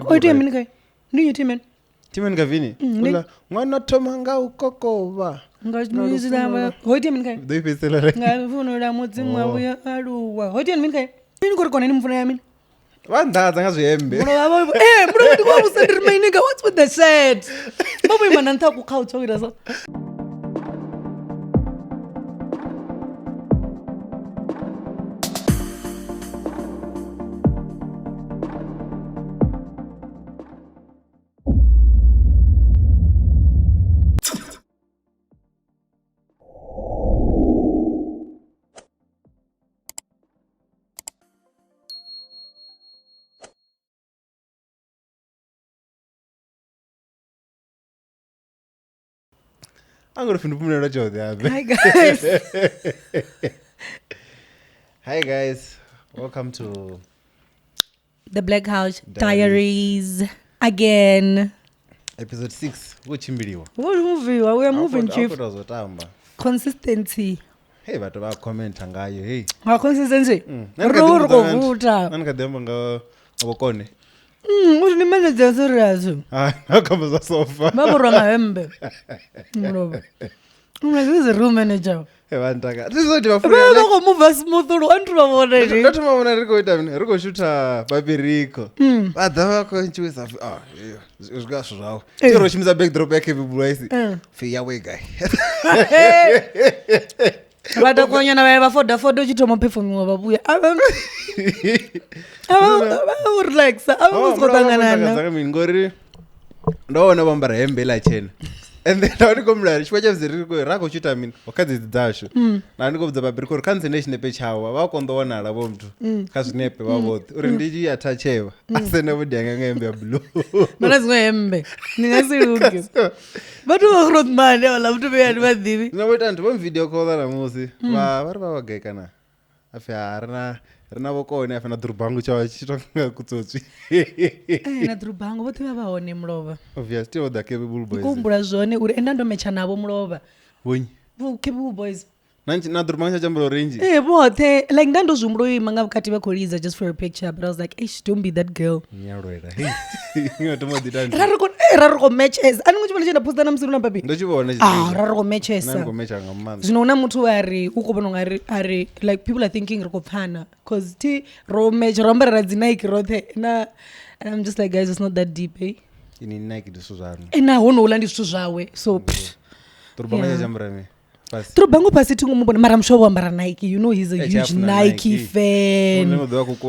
What do you mean? Do you mean? Timen Gavini. Mwana tomanga ukokova. What do you mean? Do you feel like? What do you mean? One that has him. What's with the shirt? I'm going to finish the job. Hi guys. Hi guys. Welcome to The Black Couch Diaries again. Episode 6. Which video? What movie? We are moving, Chief. Consistency. Hey, but about comment angayo. Hey. Our consistency. Nankademanga abokone. What do you mean that's How comes that so far? This is a room manager. Hey, Venda. This is what you are free. I'm move us smooth through one to already. Not tomorrow. Rico shoot Baby Rico. But the going to is it's gas now. Zero shims a big drop back every place. Fear way guy. But the one you know for the you to pay for me over. I would like so I was going no bambara hembe la chena. And then I go mla shwaje ziriko rako chuta min okazi zidasho. Na ndiko bza babiri ko kanze nation pe chawa ba kondo wana la bomtu. Kasinepe ba both. Uri ndiji atacheva. Asene budyanga ngembe ya blue. Mana zwe hembe. Ningasiruke. But you growth man I love to be at with divi. No wait and one video call that amusi. Ba ba gekana. Afya rina bokone afana drubangu chawa chitonga kutsotsi. Na drubangu bothi babaone mlova. Obviously all the capable boys. Kumbula zone uri enda ndo mecha nabo mlova. Bonyi. Bu capable boys. Na drubangu chambo range. Bothe like ndando zumro manga vukati bakoliza just for a picture but I was like, "Ish, don't be that girl." Nyarwera. Hey. Ngotomo didani. Raroko matches. Ani nguchibona chenda posta na msiru na baby. Ndochibona chithu. Raroko matches. Nango matcha ngamanda. Zvinona muthu ari ukobona ngari ari like people are thinking rikopfana cause ti ro match romberera dzinike rothe na and I'm just like guys it's not that deep eh. Ini Nike ndiso zvano. Na hono ulandi zwithu zvawe so Turubanga chambrame. Turubangu pasi tingumubona mara mshobo ambara Nike you know he's a huge Nike fan.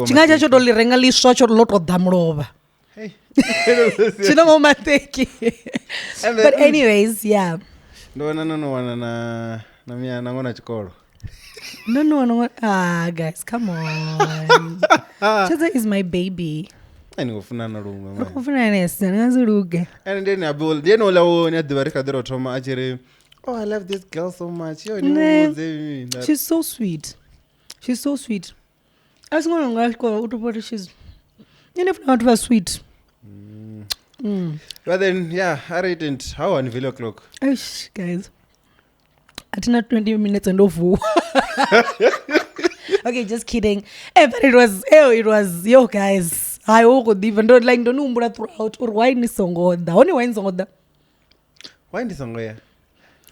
Chinga chacho dolirenga liswa cho loto damlova. Hey. Chino momateki. But anyways, yeah. No na mia nangona chikoro. No. Guys, come on. Chaza is my baby. Ani ngofuna na lunga manje. Ngofuna nesa ngaziruge. And then abul, you know lawo ni adibarika dero thoma ajere. Oh, I love this girl so much. She's so sweet. She's so sweet. I was going to go to she's not very sweet. But then, yeah, I read it. How on video clock? Guys, at not 20 minutes and over. Okay, just kidding. But it was, yo, guys. I would even don't like the number throughout or wine is song or the only wine song or the wine is song.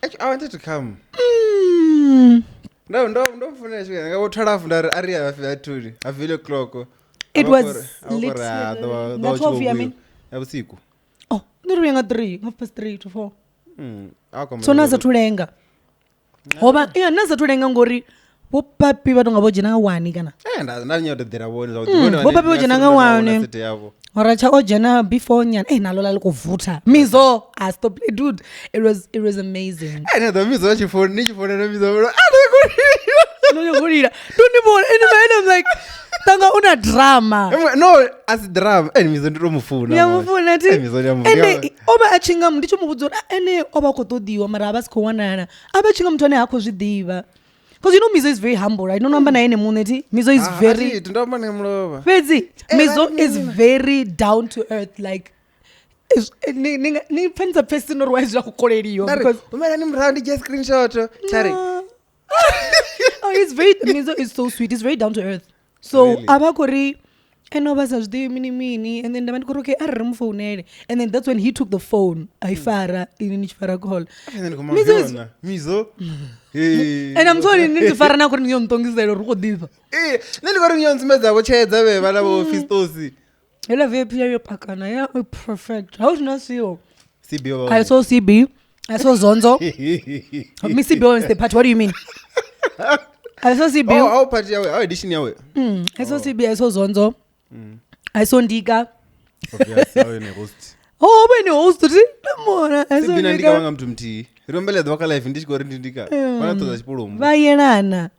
Actually, I wanted to come. No, don't finish. I will turn off the area of that too. A video clock. It was lit. That's what I mean. Oh, no, we are 3, 3 to 4. So naza tulenga. Oba, yeah, naza tulenga ngori. Popapi bato ngabojina wani kana. Na nyoto dira woni za. Popapi bojina ngawani. Oracha ojena before nyan nalola likuvuta. Mizo, I stop dude. It was amazing. The mizo chifoni na mizo. No, you're good. Don't even. And I'm like, tanga una drama. No, as drama. Mizo ndiro mufuna. Ya mufuna ti. Ene oba achinga ndicho mubuzora. Ene oba kotodiwa mara abasikhowana. Abachinga mthu ane akho zvidiva. Because you know Mizo is very humble, right? No number na ene muneti. Mizo is very. Mizo is very down to earth, like. Ni pensa person or wise kukoleriyo because umela ni mrandi just screenshot chari. Oh, Mizo is so sweet. He's very down to earth. So really? Abakori and nobody mini and then the man go okay I phone and then that's when he took the phone I fara in each fara call and then come on mizo and I'm sorry need to fara na kuri ngiyontongizela uri kodiva neli kuri ngiyonsimeza go chedza be bana bo fistosi ela vephi yo pakana ya perfect how do not see you CBO I saw CB I saw Zonzo me CBO is the part what do you mean I saw CB how part yawe edition yawe I saw CB I saw Zonzo I saw Ndika obviously yawe ne host bene host ti lemona I saw Ndika wanga mtu mti rombele waka live ndichikori Ndika bana toza chipulumbu vayenana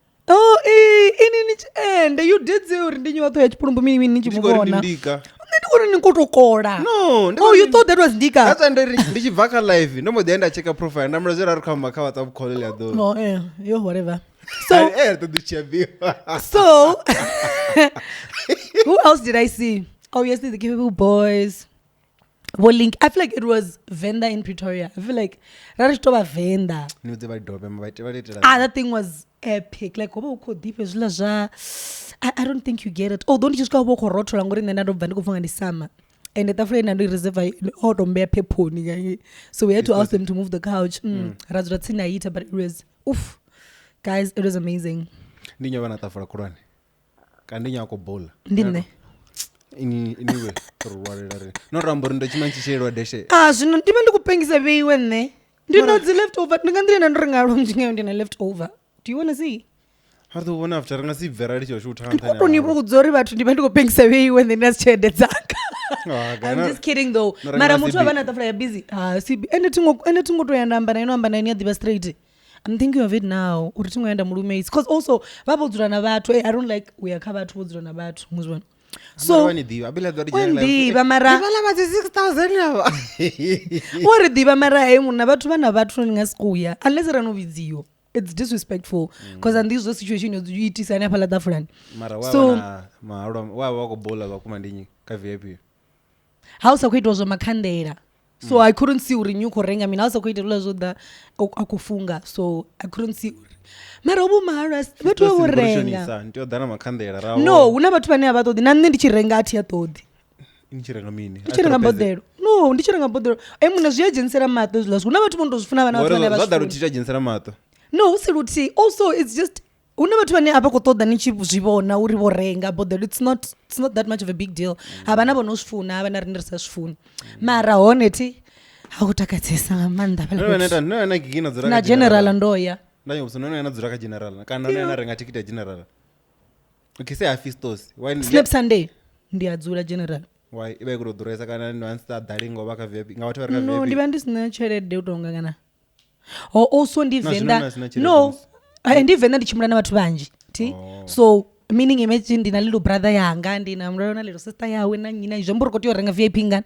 ini nichiende you did say uri ndinyo to chipulumbu mini nichimubona Ndika ndikuri nikotokola no you thought that was Ndika that's ndiri ndichivaka live ndombo denda cheka profile ndamrazera uri kama kawa ta call ya do yo whatever so who else did I see? Oh, yesterday the Capable Boys. Well, link. I feel like it was Venda in Pretoria. I feel like Venda. That thing was epic. Like, I don't think you get it. Oh, don't you just go walk or rotor and go in another van go in the summer. And the friend and reserve out on bare peponi. So we had to ask them to move the couch. But it was oof. Guys, it was amazing. Ndinyo wana tafura Qur'an. Kandinya ko bola. Ndine. Anyway, torwarere. No ramboro ndo chimanchishero deshe. Zvino ndime ndikupengisa veiwe ne. Ndino dzi leftover. Ndingandire ndringalo mjinga ndina leftover. Do you want to see? How do one after ngasi vera richo shoot hand. Ndikutoni kudzori vathu ndime ndikupengisa veiwe ne ndasichede dzaka. I'm just kidding though. Mara muthu avana tafura ya busy. Sibi. Ende tingo to yanda inoamba na ine diva straight. I'm thinking of it now. Uri tingoenda murume because also vabodzura na vatu I don't like we are covered bodzura na vatu muzwana. So when diva mara vala 6000 lava. Uri diva mara munhu vatu vana vatu ningasikuya unless ranovidziyo. It's disrespectful because in this situation you eat sana phala tafulani. So wa wako bola wakuma ndinyi ka VIP. House akwitwa zvo makandera. So I couldn't see uri nyuko renga mina also kuitela zoda akufunga so I couldn't see uri mara ubu mara vatu vorenga ndio dana makandela rawo no una vatu vane avatodi nani ndichirenga ati atodi ndichirenga mini ndichirenga bodero no ndichirenga bodero muna zviagensera mato zvilazo una vatu ndozvifuna vana vatu vane vashfu vadaro tichagensera mato no usiruti also it's just una vatu vane apa kutoda nichizvivona uri vorenga bodero it's not that much of a big deal havana vonosvifuna havana rindirisa svifuni mara honeti hakutakadzesa manda na general ndoya ndayo usonoona nadzura ka general kana nana renga ticket ya general ukise afistos why snap sunday ndiadzura general why ibe kuroduresa kana ni once that daringo vaka VIP ngawati varika VIP no ndivandisina chelede utonga kana also ndivenda no ndivenda ndichimura na vatu vanji ti so meaning imagine ndina little brother yanga ndina mrona little sister yawe na nyina izvombo kuti yorenga VIP ngana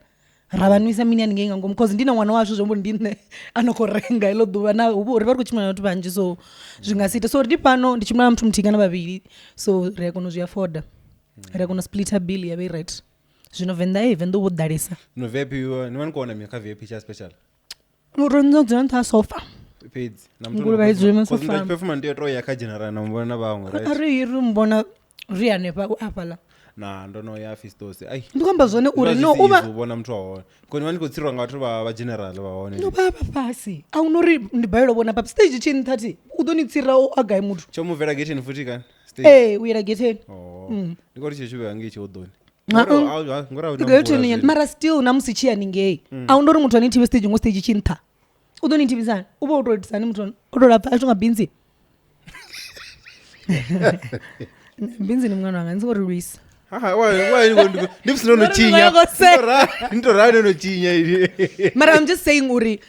ravanwisa mini aningenga ngom because ndina mwana wacho zvombo ndine anokorenga ilo duva na uri vari kuchimura na vatu vanji so zvingasita so ndi pano ndichimura na mtu mutingana vaviri so rekono zviafoda rekono splitter bill yave right zvino venda vodharisa no VIP ni vani kuona mika VIP cha special uronzo dzanta sofa peds nguru vaizvima sofa performance ndio tro yaka general na mbona vamwe right ari iri mbona riane pa apala na ndono ya fistos ai ndikwamba zvone uri no uba ubona mtu waone koni vani kutsirwa ngatu va general vaone no baba pasi aunori ndibayilo bona pa stage chini 30 udonitsira agai mutu chomuvera geteni futi kan stage uyera geteni ndikoti cheshuve angi chodoni ngora mara still namusichia ningei aunori mutu anitiwe stage ngo stage chini 30 udonitivizana uba utoitisani mutu utorapa ashonga binzi binzi ni mwana wanga nziko release mara I'm just saying uri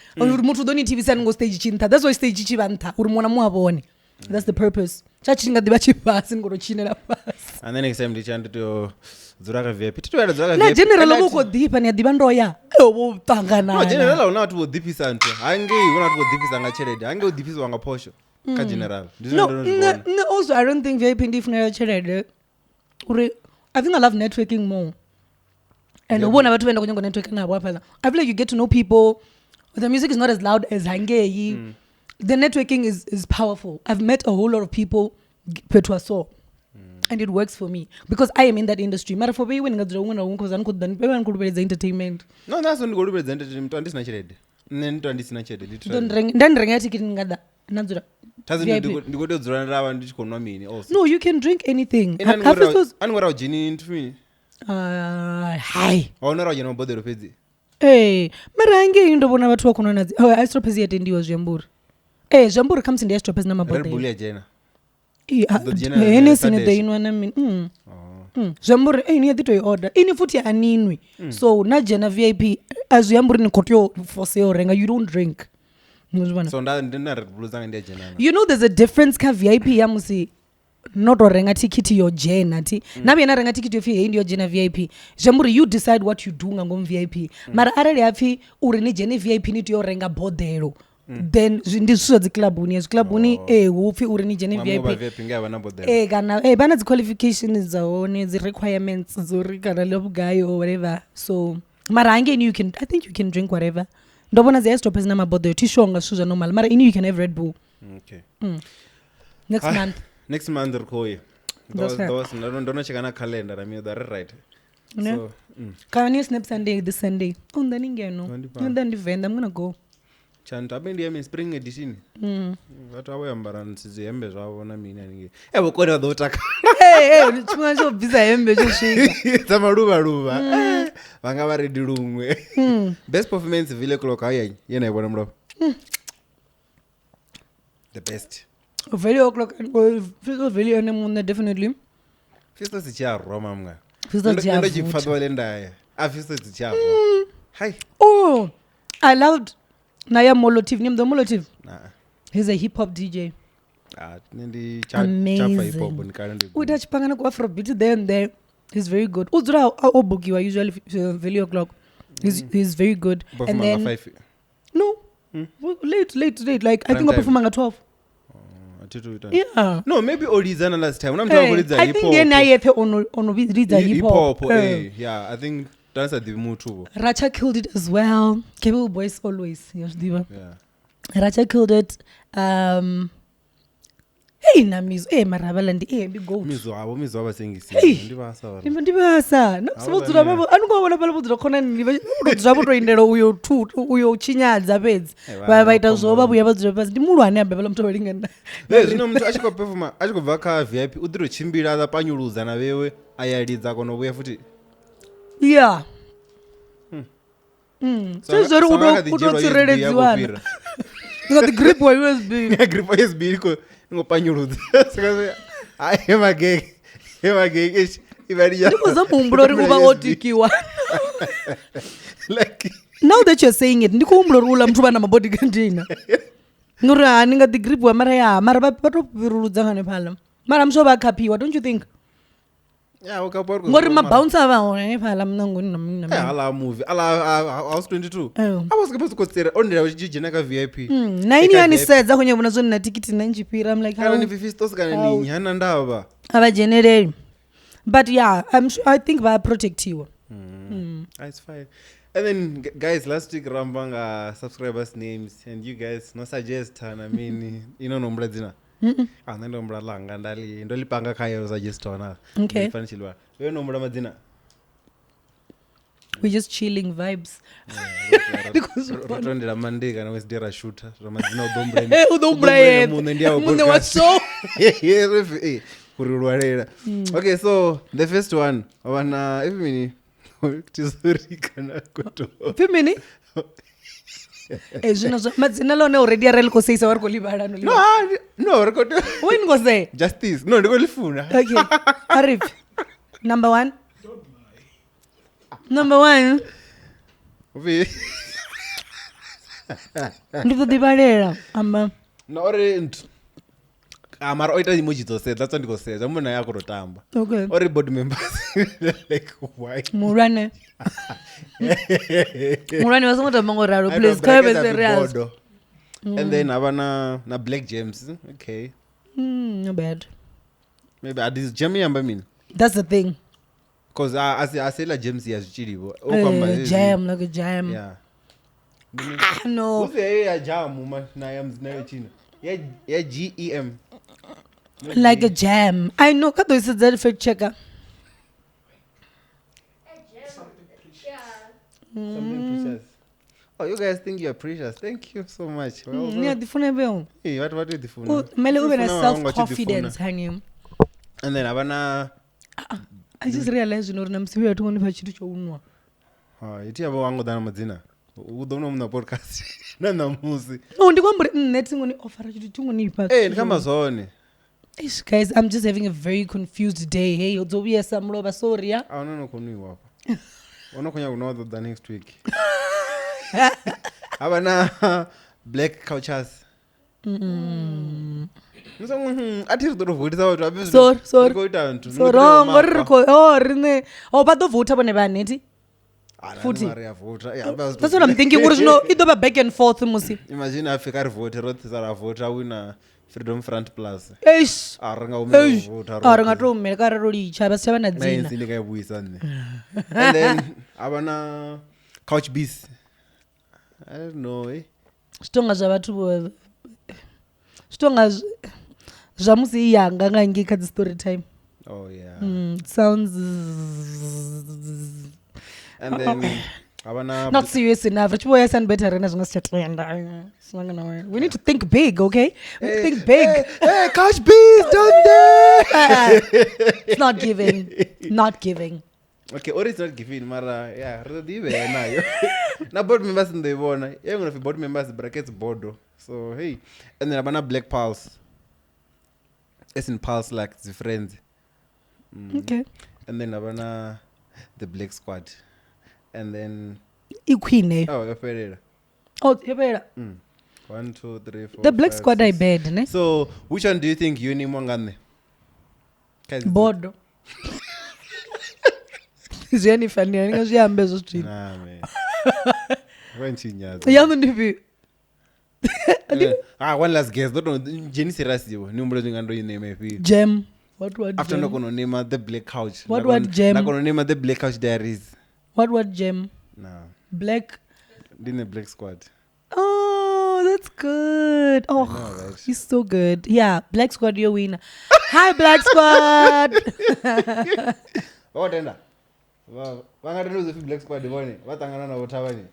mutu udonitivisani ngo stage chini 30 that's why stage chivanta uri mwana muavone that's the purpose chachinga diba chipasi ngoro chinera pasi and then next time ndichandito dzuraka VIP titoenda dzuraka VIP na general uko dipa ni diba ndoya obo tangana no general una watu wodipisa nto hange una watu wodipisa nga chelede hange wodipisa wanga posho ka general no also I don't think VIP ndifuna chelede uri I think I love networking more and ubona watu wenda kunyengo network na wapala I feel like you get to know people the music is not as loud as hange the networking is powerful. I've met a whole lot of people petwa so and it works for me because I am in that industry. Mara for me when ngadzira umwe na umwe because anikudan pewa nkulubedza entertainment. No, that's when ngolubedza entertainment andisina chirede. Nento andisina chirede literally. Don't renga ticket ngada nadzura. Ndikotodzura ndava ndichikonwa mini also. No, you can drink anything. Anwara ujini into me. Hi. Aonara ujina mabodero pedzi. Mara ange ndobona vatu vakonwa nadzi. Astropezi yatendiwa zvemburi. Zvemburi comes in the astropezi na mabodero. Red Bull ya jena. Hennessy ndeinwa na mini. Zvamburi ini yadito order ini futi aninwi so najena VIP azviyamburi nikotyo for sale renga you don't drink. So ndina Red Bull zanga ndiyajena. You know there's a difference ka VIP yamusi not orenga tikiti yo jena ti nabe na renga tikiti yo fi ndi yo jena VIP zvamburi you decide what you do ngom VIP mara arali apfi uri ni jena VIP ni to renga bodelo then ndi zwi dzi clubuni upfi uri ni jene VIP kana bana dzi qualifications zaone dzi requirements zori kana level guy or whatever so mara angeni you can I think you can drink whatever ndobona zi stop na mabodyo tishonga suza normal mara ini you can have Red Bull. Okay. Next month rikoye those ndona cheka na calendar I mean that right so can you snap Sunday this Sunday ndani ngeno ndani Venda I'm gonna go chanta abendi ya spring edition vatu avo yambara nzihembe zvavo na mini aninge evo kona dhotaka chimwe chobvisa hembe chosvika dzamaruva vanga varedi lumwe best performance vile clock ayi yena ibona mropo the best value o'clock fisto value ene munne definitely fisto zicharwa mamwa fisto zicharwa ndo chipfatwa lendaya fisto zicharwa hi I loved Naya Molotiv, name the Molotiv. He's a hip hop DJ. Amazing. We touch pangana kwa Afrobeat there and there. He's very good. Uzura obugi wa usually value o'clock. He's very good. And then no, late. Like I think I performing at 12. Yeah. No, maybe Orizana last time. When I'm talking about I think then I have on hip hop. Yeah, I think. That's a divu too. Racha killed it as well. Cable Boys always. Yes, diva. Yeah. Racha killed it. Hey, na mizo. Hey, marabala ndi. Hey, big goat. Mizo aba sengisi. Ndibasa. Ndibasa. Nakusibuzura babo. Anuko bala buzura khona ndiba. Uzaba to indelo uyo chinyadza pedzi. Baita zoba buya bazura pasi. Ndimulwane abe bala mutho lingana. Zvino muthu achiko performa, achikobva ka VIP udiro chimbira za panyuluza na wewe ayalidza kono buya futi. Yeah. So zori unotsireredziwana. Got the grip wa USB. Yeah, grip wa USB iko ngopanyuludza. Saka I am a gay. Ibari ya. Ndiko zamumbulori uba otikiwa. Like now that you're saying it, ndiko umbulori ula mthu bana mabody cantina. Ngori aninga the grip wa mara batopiruludza ngane phala. Mara mshoba khapiwa, don't you think? Yeah, ukaporwa. Ngori mabounce avaone phala mna ngoni na ala movie ala house 22 I was supposed to consider only ujijena ka VIP na ini yanisedza kwenye bona zoni na tikiti na njipira I'm like how ni fifisto sikana ni hana ndaba aba general but yeah I think ba protect you. It's fine. And then guys, last week rambanga subscribers names and you guys no suggest I mean nombra dzina nombra langa ndolipanga kaya suggest ona okay fanchilwa wewe nombra madzina we just chilling vibes because rotondera Monday kana wesidera shooter ramadzina udombra munde wa show kurirwarera. Okay, so the first one wana even tizuri kana kuto pimini zvino madzina lone already arel ko seisa war ko libala no rekoto when go say justice no ndiko lifuna. Okay, Arif number 1 uvi ndiko dibalera no orent amara oita emoji dzose that's ndiko seza muna yako rotamba. Okay, or board members like why murane wasomota mangoraro please kabe serious. And then abana na Black James. Okay, no bad. Maybe at this Jamie amba mean that's the thing because I say la James ya chilibo jam like a jam. Yeah, no use ya jam na yams na china ya GEM like a jam. I know kato is a fact checker. Something precious. Oh, you guys think you're precious. Thank you so much. Well, Yeah, the phone. hey, what is the phone? Mele ube self-confidence, honey. And then abana I just realized namsiwe watu ngoni pachitu chounwa. Iti abo wangu dana madzina. Udono mna podcast. Na musi. No, ndikwambure neti ngoni offer chitu ngoni pa. Ndikamba zone. Ish guys, I'm just having a very confused day. Hey, uzobuya samloba sorry ya. No kunwiwa hapa. Unokunya kunodo the next week. Abana Black Couches. Atiri toro votisa watu abezo. Sorry. So wrong. Rine. Bato vota bone baneti. Futi. That's what I'm thinking. Idoba back and forth musi. Imagine Africa vote Rothisa vote wina Freedom Front Plus. Eish. Aranga umela. Aranga to umela roli chaba seba na dzina. Mayinsi lika yabuyisana. And then abana Couch Bees. I don't know. Stonga zabathu Stonga jamusi yanga ngangika the story time. Oh yeah. Sounds and then abana not serious enough. Chiboya sound better than we need to think big, okay? We need to think big. Hey, Couch Bees, don't they? It's not giving. Okay, or it's not giving, Mara. Yeah, Rodive nayo. Na board members in the one. Yeah, one of the board members brackets Bodo. So hey, and then abana Black Pulse. It's in Pulse like the friends. Okay. And then abana the Black Squad. And then Iquine. Oh, your Pereira. Oh, your Pereira. 1, 2, 3, 4. The Black 5, Squad 6. I bed, ne? So which one do you think you need Mwangane? Bodo. Is any funny? I think I'm bezo street. Nah, man. When she nyaza. Yamu nipi. One last guess. Don't know. Jenny Serasio. Number ngando name maybe. Gem. What After gem? no kono name the Black Couch. What gem? Na kono name the Black Couch Diaries. What gem? Nah. Black. Didn't Black Squad. Oh, that's good. Oh, know, right? He's so good. Yeah, Black Squad, your winner. Hi, Black Squad. Oh, tenda. Wangaruza fi Black Squad bone. Watangana na wotawani.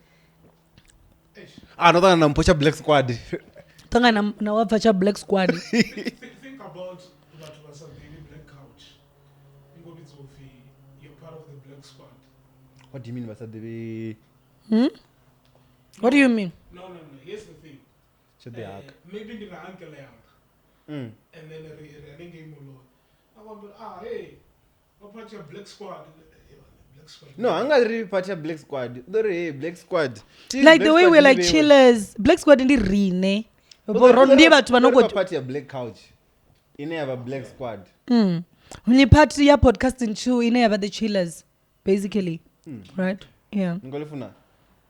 No tangana mpocha Black Squad. Tangana na wapacha Black Squad. Think about that was a daily Black Couch. You're part of the Black Squad. What do you mean by that? What do you mean? No. Here's the thing. Should be hack. Maybe the uncle and then running game I want to hey, what part your Black Squad? Black Squad. No, I'm not really part of Black Squad. The Black Squad. Like the way we're like chillers. Black Squad in the rine. Party of Black Couch. You have a Black Squad. When you party your podcasting show, you have the chillers, basically. Right? Yeah. Ngolifuna.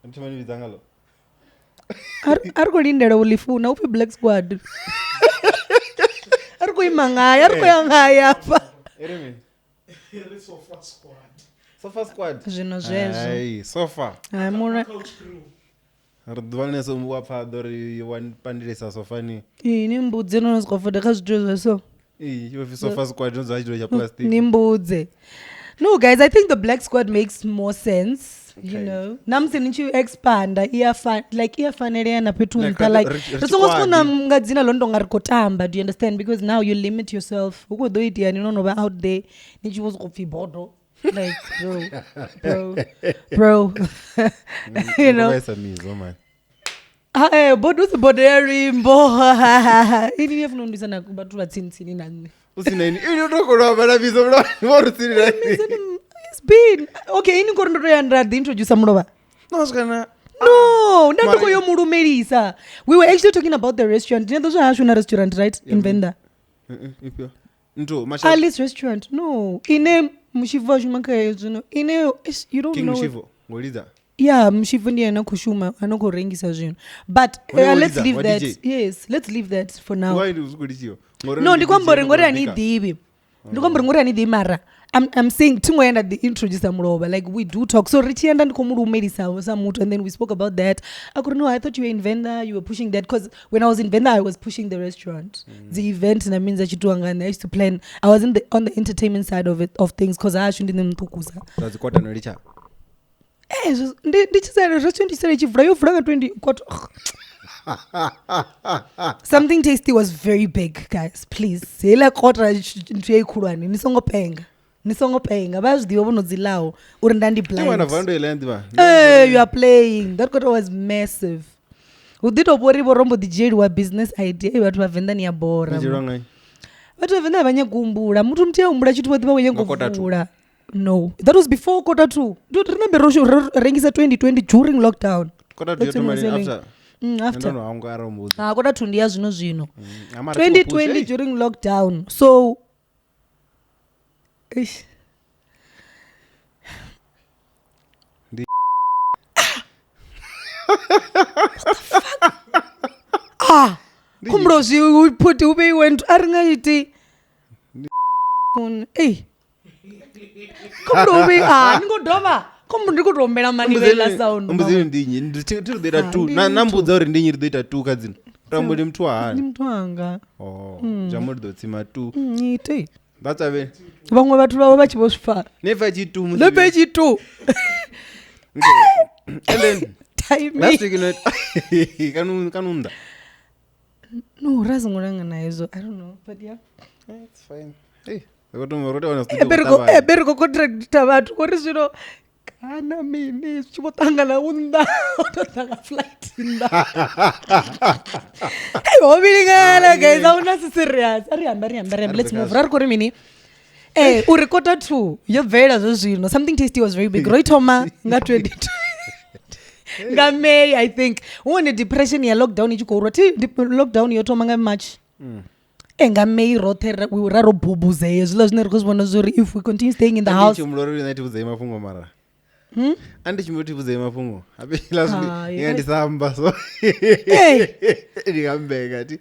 Ntumani bizangalo. Arko lindera ulifuna upi Black Squad. Arko imangaya, arko yangaya apa. Eremi. Sofa Squad. Sofa Squad. Jino jezo. Ai, sofa. Ai mura. Couch crew. Rdwane so mwapa dori one pandile sa sofani. Nimbudze nonozikofoda kazidrozo so. You have Sofa Squad don't zajidro ya plastic. Nimbudze. No guys, I think the Black Squad makes more sense. Okay. You know, namsenichi expand earfanele na petunta like squad. ngadzina londo ngarikotamba. Do you understand? Because now you limit yourself. Uko do it yani nono out there nichi was kofi bodo like bro you know bodo se boderi mbo ini yefunondisa na kubatu batsini nani usina ini ndokolo bana bizo mlo morutsini right. It's been okay ini korondoro yandra introduce amloba No skana. No, ndandoko yo murumelisa. We were actually talking about the restaurant. You know those are Ashuna restaurant, right? In Venda. Nto masha. Alice restaurant. No. Ine mshivo shumaka yezuno. Ine you don't King know. Mshivo. Ngoliza. Yeah, mshivo ndiye anakushuma, anakorengisa zvino. But let's leave that. DJ? Yes, let's leave that for now. Why do you go? No, ndikwambore ngori anidhivi. Ndikwambore ngori anidhivi mara. I'm saying tingoenda the introduce muloba, like we do talk. So richienda ndikomurumerisa samutu, and then we spoke about that. I couldn't know, I thought you were in Venda, you were pushing that, because when I was in Venda I was pushing the restaurant, the event, and I mean that you do, and I used to plan. I was on the entertainment side of things, because I shouldn't even tukusa. That's quite an richer. Something tasty was very big, guys. Please. Nisongopenga bazidiwa bonozilawo urindandi blind. Hey, you are playing. That quarter was massive. Udito bori borombo dijeri wa business idea watu bavenda ni abora. Watu bavenda abanyagumbura. Mutu mtia umbura chitu badiba wenyegumbura. No, that was before quarter 2. Do you remember Rengisa 2020 during lockdown? Quarter 2 after. After. No, quarter 2 ndiya zvino. 2020 during lockdown. So ish. What the fuck? Kumrozi we put we went aringaiti. Hey. Kumrozi ningodova. Ndikurombera mani vela sound. Mbuzini ndinyi nditira tu. Nambudza uri ndinyi ndita tu kadzini. Rambodi mtu wa ni mtu wanga. Jamuri dotsima tu. Nyite. That's a way. Vamwe vatu vavo vachivosvara. Never chitu. Never chitu. And then last week kanunda. No, razingoranga naezo. I don't know, but yeah. It's fine. Hey, beriko contracta vatu kori zvino kana mini chivotangana unda ototanga flight inda. Hey, obilingana guys, I'm not serious. Ariamba, let's move. Rarikori mini. Hey, urikota tu. You're very zvino. Something tasty was very big. Roy Toma nga 22. Nga May, I think. One depression ya lockdown ichiko roti lockdown yotoma nga March. Nga May rote we were raro bubuze. Zvino zvinozvona zuri if we continue staying in the house. Chimulori naiti kuze mafungo mara. Andi chimoti kuze mafungo. Abi last week ngandisamba so. Ndikambeka ti.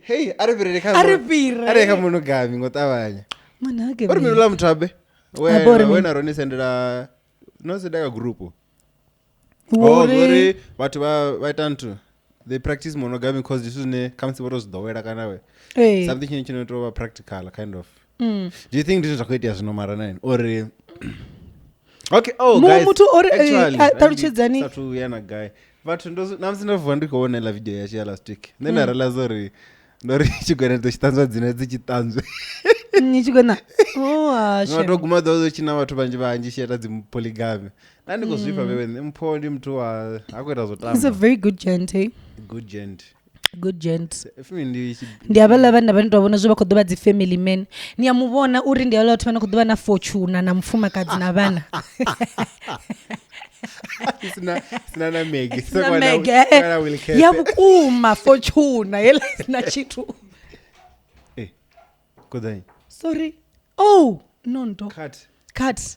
Hey, aripire munogami ngotavanya. Manake. Uri mirula mutabe. When Aroni sendera no sedaka group. Uri watu vaitantu. They practice monogamy because this is ne comes about the way kana we. Something chinoitwa practical kind of. Do you think this is akuita zvinomara nine or okay, guys, actually taruchidzani tatu yana guy but namsindovha ndikuona la video yacho last week then I realized ndori chigona tochitanzwa dzina dzichitanzwe nichigona ashe notoguma dzozo china watu vanji sheta dzimpoligamy nandikozvipa wewe mpondi mtu wa akuita zotamba. He's a very good gent, eh? Good gent. Ndiyavala vanhu vanotavona zvovakodova dzifamily men. Niyamuvona uri ndiyavala kuti vana kudova na fortuna na mufumakadzi na vana. Sina na Meg. Yavukuma fortuna yela sina chitu. Kodai. Sorry. Oh, no. Cut.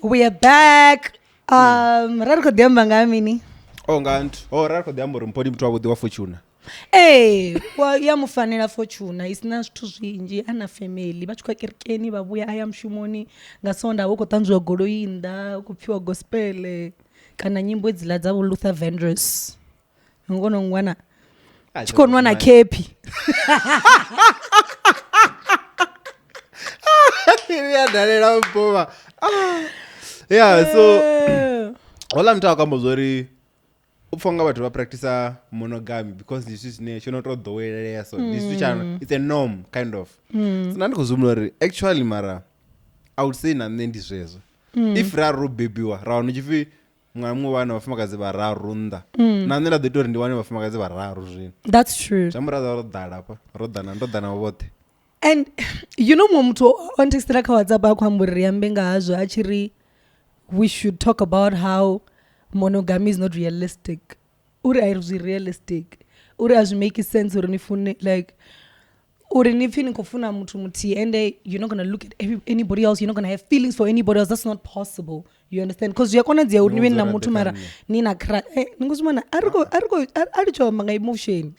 We are back. Rariko diamba ngamini. Rariko diamba rumpodi mtu wabudi wa fortuna. Yamufanira fortuna isina zvithu zvinji ana family vachikwa kerekeni vabuya aya mushumoni ngasonda woko tanzwa goloinda kupfiwa gospel kana nyimbo dzila dzavo Luther Vandross ngono ngwana chikonwa na kepi yadalera mpova. Yeah, so wala mtu akambozori ufonga watu va practice monogamy because this is ne chonoto the way so this is it's a norm kind of. So nandikuzumura actually mara I would say nanendi zvezo if raro baby wa rawo chifi mwamwe vana vafumakazi vararunda nanela detori ndi vane vafumakazi vararu zvino. That's true. Chamuraza rodala pa rodana vote. And you know mumtu on text la kawadza ba kwamburi yambenga hazvo achiri we should talk about how monogamy is not realistic. Uri is realistic. Uri as make sense uri nifune like Or if you kofuna mtu muti and you're not going to look at anybody else, you're not going to have feelings for anybody else. That's not possible. You understand? Because you're going to do it na mtu mara nina cry. Nguzumana ariko manga emotion.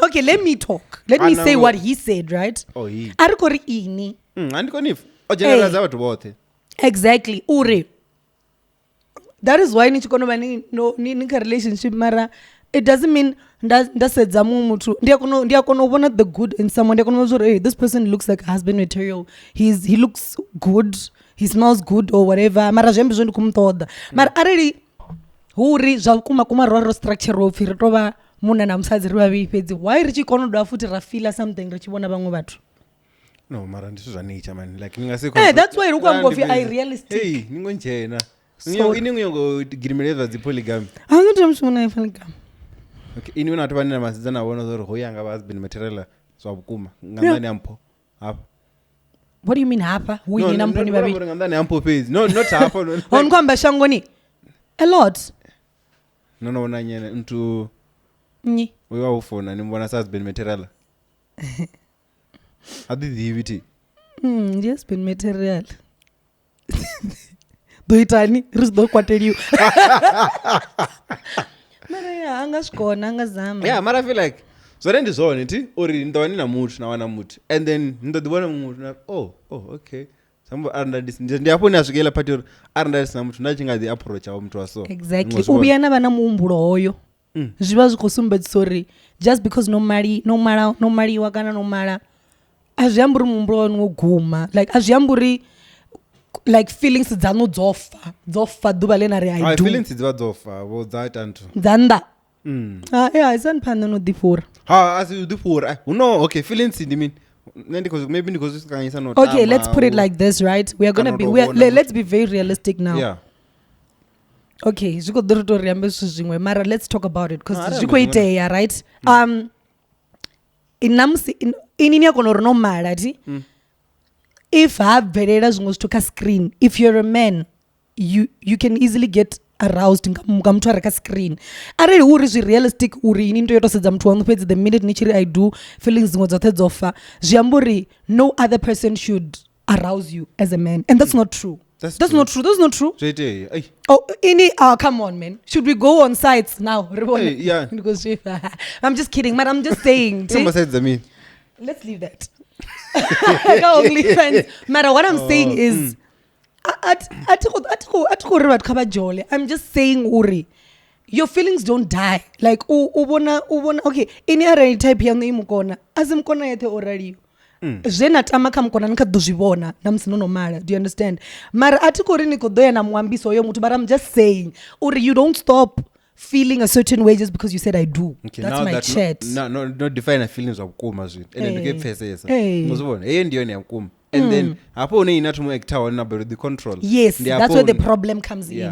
Okay, let me talk. Let me say what he said, right? Oh, he. Ariko ri ini. Andiko nif. Generalize watu wote. Exactly. Ure. That is why nika relationship mara. It doesn't mean that's a mutu. Ndiakono the good in someone. Hey, this person looks like husband material. He looks good. He smells good or whatever. Mara jembe jondu kumtoda. Mara already huri kuma roro structure of firitoba muna na msazi riwa bipezi. Why richi kono do afuti rafila something richi bona bango batu. No, mara ndiso za nature man. Like ningase hey, that's why ruko amgofi unrealistic. Hey, ningo njena. Ningo girimeleza zi polygamy. Angoto mshuna polygamy. Okay, ini unatoba nina masizana wona zoro hoyanga husband material so abukuma. Ngandani ampo. Hapa. What do you mean hapa? Huyu ni nampo ni babi. No, ngandani ampo page. No, not hapa. Onkwamba shangoni. A lot. No, unanyene mtu nyi. Wewe ufona ni mbona husband material. Hadithi hivi. Yes, been material. Do itani, rusdo kwateliu. Mara ya angashkona angazama. Yeah, mara feel like so then this on it ori ndawani na mutu na wana mutu and then ndodibona mutu na okay sambo under this ndiapo ni asukela pati under this na mutu ndachinga the approach awo mtu waso exactly ubiyana bana muumbulo hoyo zviba zvikosumbe sorry just because no mari wakana no mara azviamburi muumbulo noguma like azviamburi like feelings dzano dzofa duba lena re I do feelings dzofa wo that and dzanda yeah isan phanda no difora as you difora no okay feelings I mean maybe because kanyisa no okay let's put it like this right we are going to be let's be very realistic now yeah okay ziko dorotori ambe zvimwe mara let's talk about it because ziko iteya right inini yakono no mara ti if habverera zvimwe zvitoka screen if you're a man you can easily get aroused ngamuthu araka screen areli uri zvirealistic uri ini ndoyotosedza muthu wangu pedzi the minute nichiri I do feelings dzimwe dzothe dzofa zviamburi no other person should arouse you as a man and that's not true. That's not true. Oh, come on, man. Should we go on sites now? Hey, yeah. I'm just kidding, man. I'm just saying. Let's leave that. Matter what I'm saying is, I'm just saying, Uri, your feelings don't die. Like, okay, any other type here, as I'm gonna yet already. Zvenatama kamukona nikadozvivona namusinono mara do you understand mara atikori nikodoya namwambiso yo mutu but I'm just saying uri you don't stop feeling a certain way just because you said I do okay, that's my chat no define a feelings of kuma zvi and then ndikepfesesa muzvona hey ndiyo yakuma and then hapo une inathi mu actor wona about the control yes that's where the problem comes in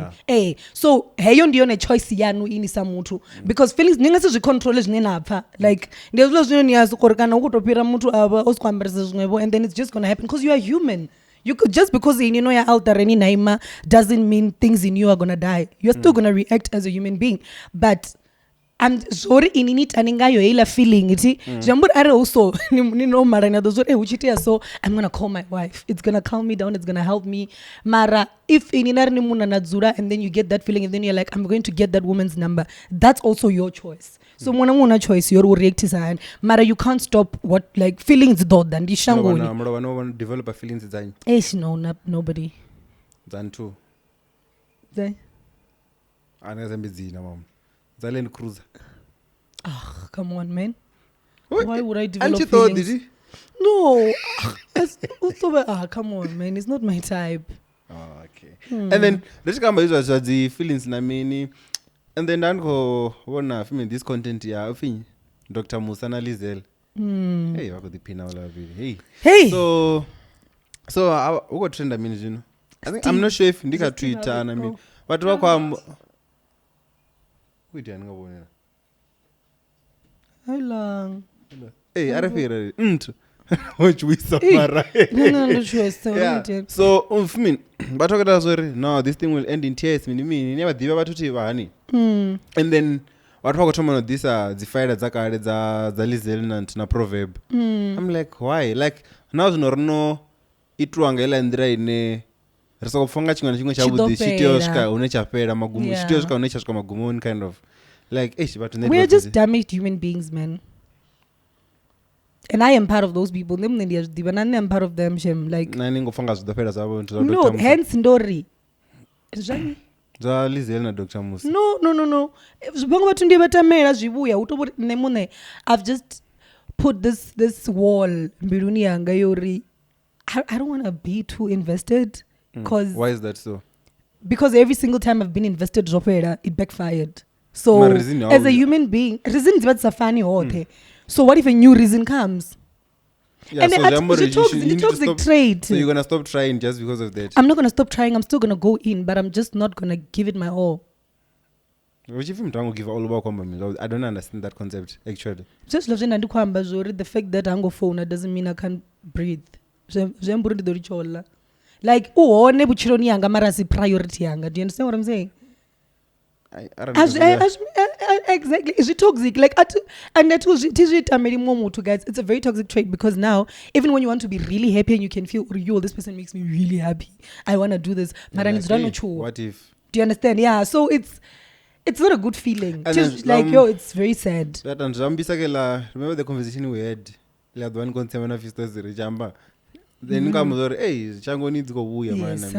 so heyo ndiyo ne choice yanu ini samutu because feelings ningasi zvi control zvinenapha like ndezvo zvino niyazi korikana ukutopira mutu ava oskwamberesa zvimwevo and then it's just going to happen because you are human. You could just because you know you're out there any naima doesn't mean things in you are going to die. You're still going to react as a human being but I'm sorry init aningayo ila feeling iti jambur are also ni no mara na dozo uchitia so I'm going to call my wife it's going to calm me down it's going to help me mara if ininari ni muna nadzura and then you get that feeling and then you're like I'm going to get that woman's number that's also your choice so muna choice you're react sign mara you can't stop what like feelings dod and ishangoni no develop a feelings design no nobody than two then anazambizina mama Land Cruiser. Come on, man. Why would I develop feelings? Did no. Come on, man. It's not my type. Okay. And then let's come back to the feelings na mini. And then nango wona film this content ya ufini Dr. Musa na Lizel. Hey, wako the pina wala vile. Hey. So uko trend mini you know. I think I'm not sure if ndika Twitter na mini. But wako Wait, I'm going to how long? Hey, arafira which we summarize. No, so but no this thing will end in tears. Never diva batuti vani. And then watu vakotoma nodhisa dzifaida dzakare dzalizelnant naproverb. I'm like why like now zvino rinoitwa ngaila ndira ine risakufunga chimwe nachimwe chavudzi chitiyosvika une chapera magumo chitiyosvika une chasvika magumoni kind of like but we're just damaged human beings, man. And I am part of those people. I am part of them. Like no, hence Ndori. No. I've just put this wall. I don't want to be too invested. Why is that so? Because every single time I've been invested, it backfired. So as a human being, reason is funny. So what if a new reason comes? Yeah, and so it's a toxic trait. So you're going to stop trying just because of that? I'm not going to stop trying. I'm still going to go in, but I'm just not going to give it my all. Which if I'm trying to give all about I don't understand that concept, actually. Just the fact that I'm phone doesn't mean I can't breathe. Like, priority. Do you understand what I'm saying? I don't know. Exactly. Is it toxic? Like, and that was guys. It's a very toxic trait because now, even when you want to be really happy and you can feel, this person makes me really happy. I want to do this. But like, what if? Do you understand? Yeah. So it's not a good feeling. Just like, it's very sad. Remember the conversation we had? Then come over, hey, Chango needs to go woo your man. Yes,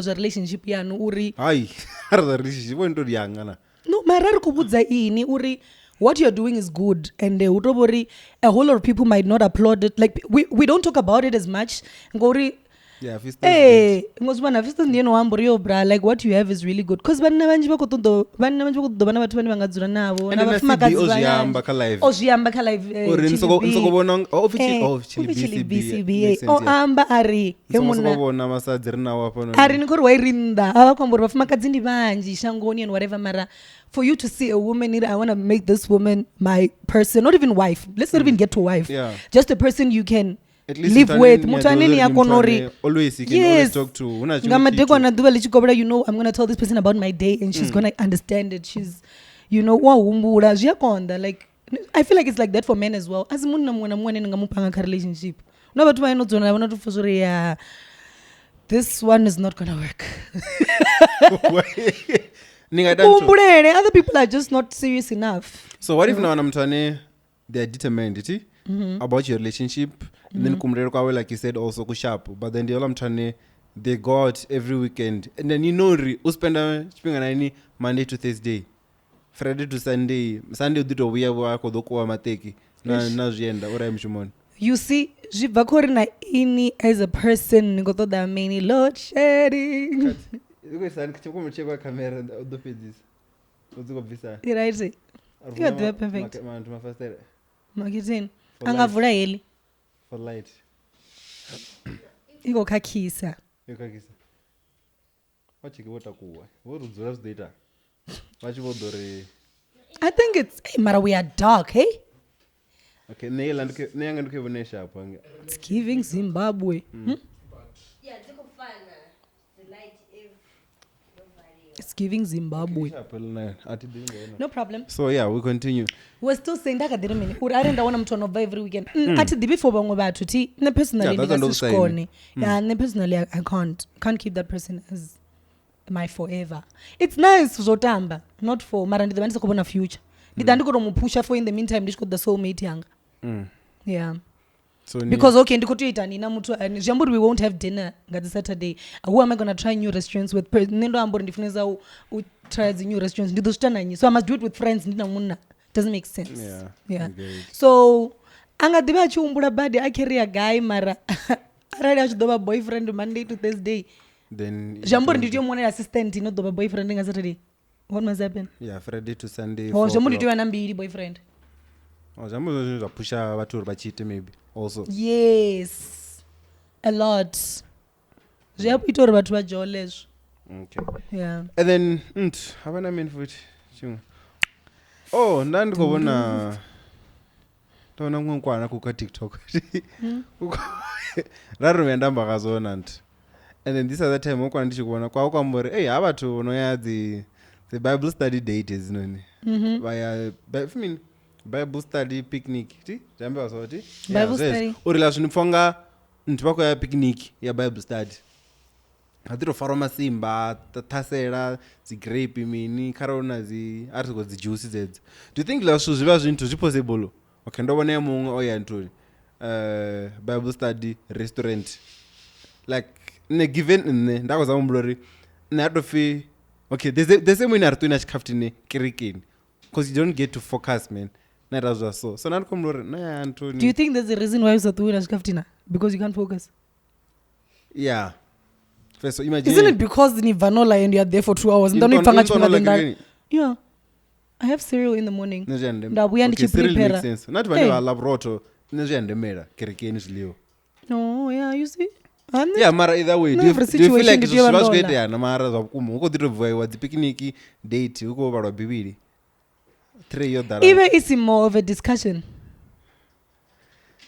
relationship uri. Aye, relationship went to the young. No, uri. What you're doing is good, and a whole lot of people might not applaud it. Like we don't talk about it as much. Ngori. Yeah, hey, like what you have is really good. Because when I for you to see a woman, I want to make this woman my person, not even wife. Let's not even get to wife. Yeah. Just a person you can live with. Always you can always talk to. You know, I'm gonna tell this person about my day and she's gonna understand it. She's, you know, like I feel like it's like that for men as well. As relationship. No, but this one is not gonna work. Other people are just not serious enough. So what if now they're determined about your relationship, and then kumrero like you said also kushap, but then they go out every weekend, and then you spend Monday to Thursday, Friday to Sunday udito uya wako dokuwa mateki na zvienda ora mshumoni. You see, jivakorina ini as a person ngoto da many load shedding. Right. You perfect. Marketing. Angavula heli. For light. Iko kakisa. I think it's mara we are dark, hey? Okay, it's giving Zimbabwe. Yeah, the light if it's giving Zimbabwe. No problem. So yeah, we continue. We're still saying that at the minute. I don't want to know every weekend. At the before personally, personally I can't keep that person as my forever. It's nice zotamba, not for marandi the manisa kubona future. Didandiko pusha for in the meantime this could the soulmate young. Yeah. So because okay, we won't have dinner on Saturday. Who am I gonna try new restaurants with? Try the new restaurants. So I must do it with friends. Doesn't make sense. Yeah. So I carry a guy mara. I should have a boyfriend Monday to Thursday. Then Jambo did you want an assistant? Not the boyfriend on Saturday. What must happen? Yeah, Friday to Sunday. Oh, Jambo did you want to boyfriend? Oh, Jambo push a maybe. Also, yes, a lot. Okay. Yeah. And then haven't I mean for it? Oh, ndandiko bona tona ngwankwana kuka TikTok. Raro ndamba kazona nti. And then this other time ukwa ndichikuona kwa ukambore hey abathu noya the Bible study date is none. I mean, Bible study picnic. Remember what? Bible study. Or relation fonga ntibako ya picnic ya Bible study. Adiro faroma simba tasera zi grape mini karona zi article zi juice zeds. Do you think la zviva zvintu zvipossible? Okay, ndobone mungu oya ntuli. Bible study restaurant. Like in a given that was a umblori. Nadofi. Okay, there's a way to do chikaftini kirikin because you don't get to focus, man. Not as well so. So not come na Anthony. Do you think there's a reason why you're doing chikaftini? Because you can't focus. Yeah. First, so imagine. Isn't it because in Vanola and you're there for 2 hours? Yeah. I have cereal in the morning. Okay, cereal makes sense. Not when I love roto. No, yeah, you see. Yeah, mara either way. Do you feel like it's just great? Yeah, mara zakumu. Uko dito wa picnic date. Uko bara bibiri. 3 years dara. Even it's more of a discussion.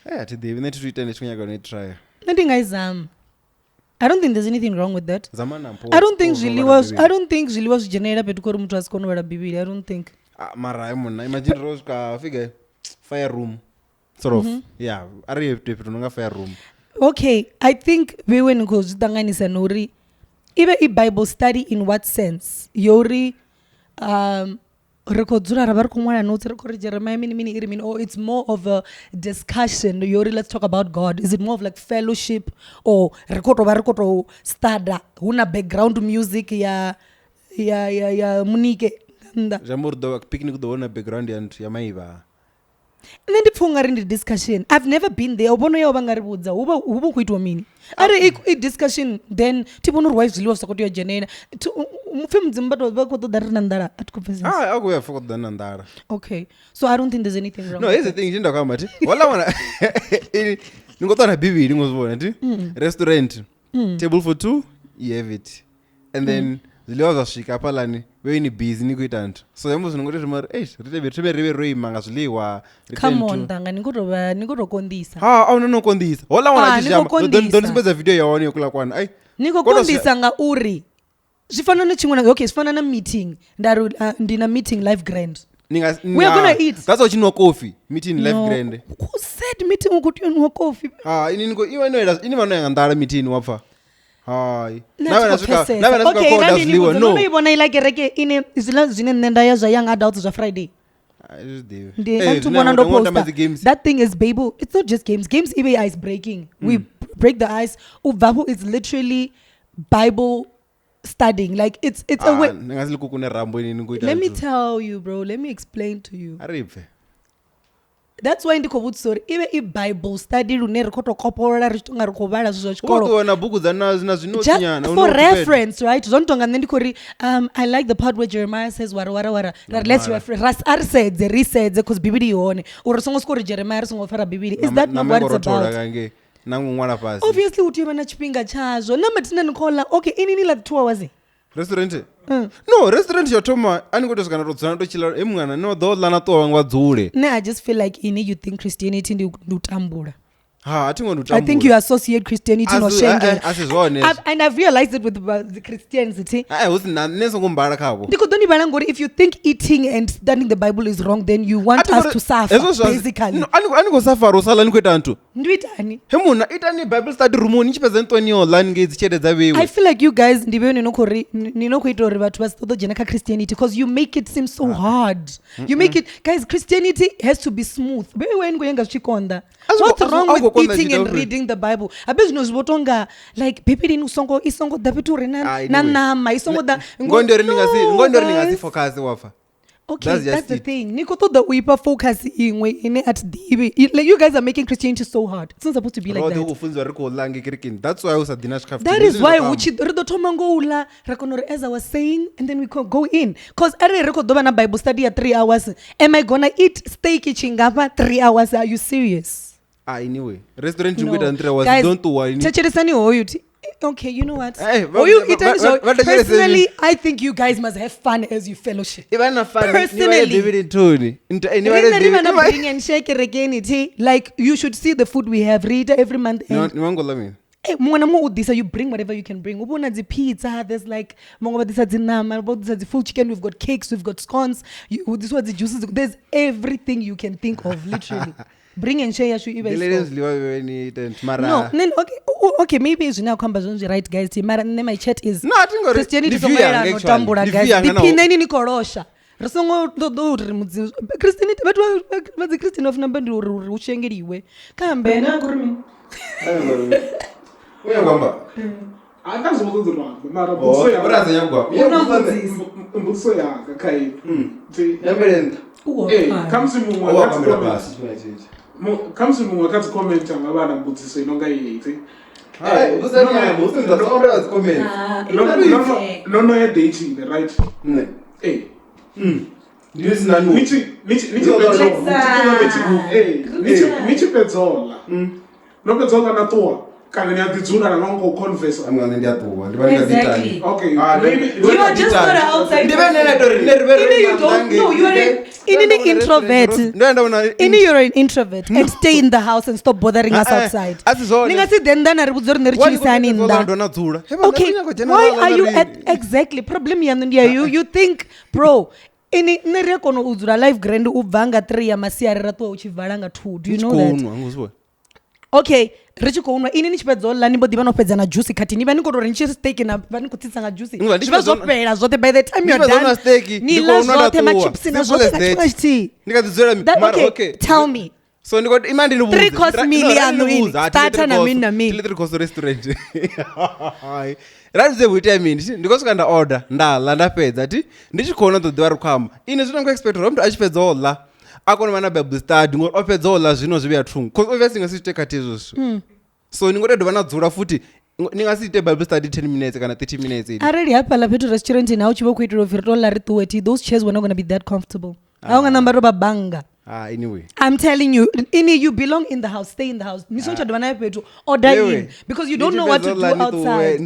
Yeah, today we need to return. It's gonna try. Nothing I don't think there's anything wrong with that. I don't think Jili was generated petukoro mtu asikono bara bibiri. I don't think. Mara imagine Rose ka figure fire room. Sort of. Yeah, are you to fire room? Okay, I think we went to Tanganisa Nori. Even a Bible study in what sense? Yori rekodzura rabarkumwana notes rekori Jeremiah mini or it's more of a discussion. Yori, let's talk about God. Is it more of like fellowship or rekoto stada una background music ya munike jamur do picnic do una background ya maiva. And then the in the discussion. I've never been there. Ubono ya bangaribudza. Ubo kuitwa mini. Are a discussion then tibono wives live sakoti ya jenena. Mfim zimbato bakoto darinandara at conference. I go for the nandara. Okay. So I don't think there's anything wrong. No, here's the thing, jinda kama ti. Wala wana. Ningoto na bibi ningozibona ti. Restaurant. Table for 2, you have it. And then ziliwaza shika pala ni wewe ni busy ni kuitantu. So yambo sinongote tumara ribe roi manga ziliwa. Come on tanga nikoto kondisa. No kondisa. Wala wana chishama. Don't speza video ya wani yokula kwana. Ai. Niko kondisa nga uri. Zifana chinguna okay, zifana na meeting. Ndaru ndina meeting live grand. We are gonna eat. That's what you know coffee. Meeting live grand. Who said meeting ukuti no coffee? Ini ndara meeting wapfa. Hi. Ibona ilike reke ine izila zine nenda ya young adults on Friday. That thing is baby. It's not just games. Games is ice breaking. We break the ice. Uvahu is literally Bible studying. Like it's a way. Let me tell you, bro. Let me explain to you. That's why in the COVID story, even a Bible study, just for reference, right? I like the part where Jeremiah says, let's reference. Said the resaid because Bibi on or Jeremiah. Is that not what it's about? Obviously, what you want to pinga charge or number 10 okay, in like 2 hours. Restaurant? No, restaurant yotoma angoto skana rotsana to chila emungana no do lana to wangwa dzule. I just feel like you think Christianity ndi utambula. I think you associate Christianity no Schengen. And I've realized it with the Christianity. If you think eating and studying the Bible is wrong, then you want us to suffer, basically. I feel like you guys Christianity because you make it seem so hard. You make it, guys, Christianity has to be smooth. What's wrong with eating and reading the Bible? I bet you know like people in Usongo isongo dapiture na nama isongo da ngondo focus wafa. Okay, that's the thing. Niko to the wipa focus in at the like you guys are making Christianity so hard. It's not supposed to be like that. That's why I was at Dinash Kafta. That is why as I was saying, and then we can go in. Because I record Bible study at 3 hours. Am I gonna eat steak chingapa 3 hours? Are you serious? Anyway, restaurant you wait and 3 hours. Don't worry. Okay, you know what? Personally, I think you guys must have fun as you fellowship. Personally, like you should see the food we have read every month. Hey, you bring whatever you can bring. The pizza, there's like the full chicken, we've got cakes, we've got scones, this was the juices, there's everything you can think of, literally. Bring and share your No, okay, maybe it's now come right, guys. My chat is Christianity guys. Christianity, but the Christian of number ushengeriwe. Kambe na kurumi. Uyangomba. Akazokuzwa mara butso ya braza yangwa. Butso ya kai. Yaberenda. Kamsi mumwe wakamera basi. Kamsi mumwe akati comment ngabana butso inonga yithi. Uzanya butso ndo omra comment. No ya dating right? Ndisi nanu. Nichi pedzola. No pedzola na toa. Kana nyatidzuna na nongo converse. Amwana ndi atowa. Ndibanga Exactly. Okay. You are just not outside. You are an introvert. You're an introvert and stay in the house and stop bothering us outside. Okay. Why are you exactly problem you think, bro? Life grand ubvanga 3 ya masiarira to uchivalanga 2. Do you know that? Okay, richikonwa ini nichipedzola nibodi vanopedzana juice kati ni vanikotori nichiri steak na vanikutsitsanga juice zviva zvopera zvote by the time you're done nila zvote machips na zvote okay, tell me so ndikoti imandi ndinobuza 3 course meal yanu ini starter na mini na mini 3 course restaurant radze kuita mini ndikosvika ndaorder ndala ndapedza ti ndichikona ndodiwa rikwamba ini zvinongoexpect kuti mntu achipedzola akona mana Bible study ngori opedzola zvino zviya trungu because obviously ngasite kati izvozvo so ningoredo vanadzura futi ningasite Bible study 10 minutes kana 30 minutes already hapala petu restaurant now chivo kuitira virtual ritueti those chairs were not going to be that comfortable aunga namba roba banga anyway I'm telling you you belong in the house, stay in the house misoncha dwana petu order in because you don't know what to do outside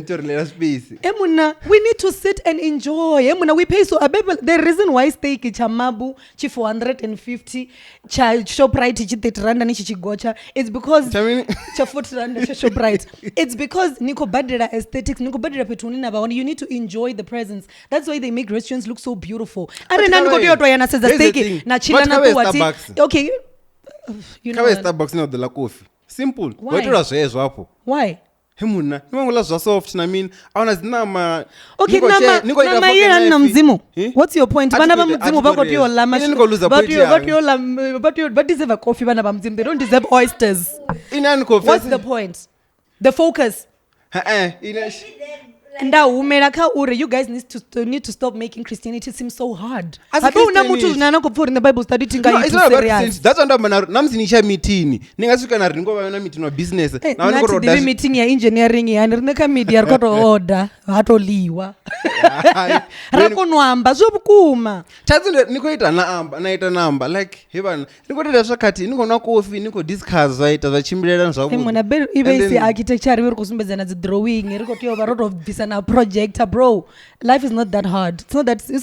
emuna we need to sit and enjoy emuna we pay so the reason why steak chamabu chi 450 cha Shoprite chi 30 rand ni chigocha it's because cha 40 rand cha Shoprite it's because niko badira aesthetics niko badira petu nina ba you need to enjoy the presence that's why they make restaurants look so beautiful are nani kotiyo to yana says steak na chila na kuwati okay you know Starbucks no de la coffee simple waitira zvezvo hapo why hemuna nimangola zva soft na mini auna zinama okay nama yera na mzimu what's your point bana ba mzimu bakotiyo lama but you deserve a coffee bana ba mzimu they don't deserve oysters inani coffee what's the point the focus ndahumela kha uri you guys need to stop making Christianity seem so hard una mutu nana kupfura in the Bible study tinga it's serious that's why namzinisha meeting ningasvika nari ngova na meeting wa business na vanikorodha meeting ya engineering yani rineka media rikoto order hatoliwa rakonwamba zvobukuma chatsinde nikoita naita namba like hevana nikotoita zvakati nikona coffee niko discuss zvaita zvachimbilera zvakuti mona ibesi architecture iri kusumbedzana drawing rikotiyova rotovhisa na projector bro life is not that hard it's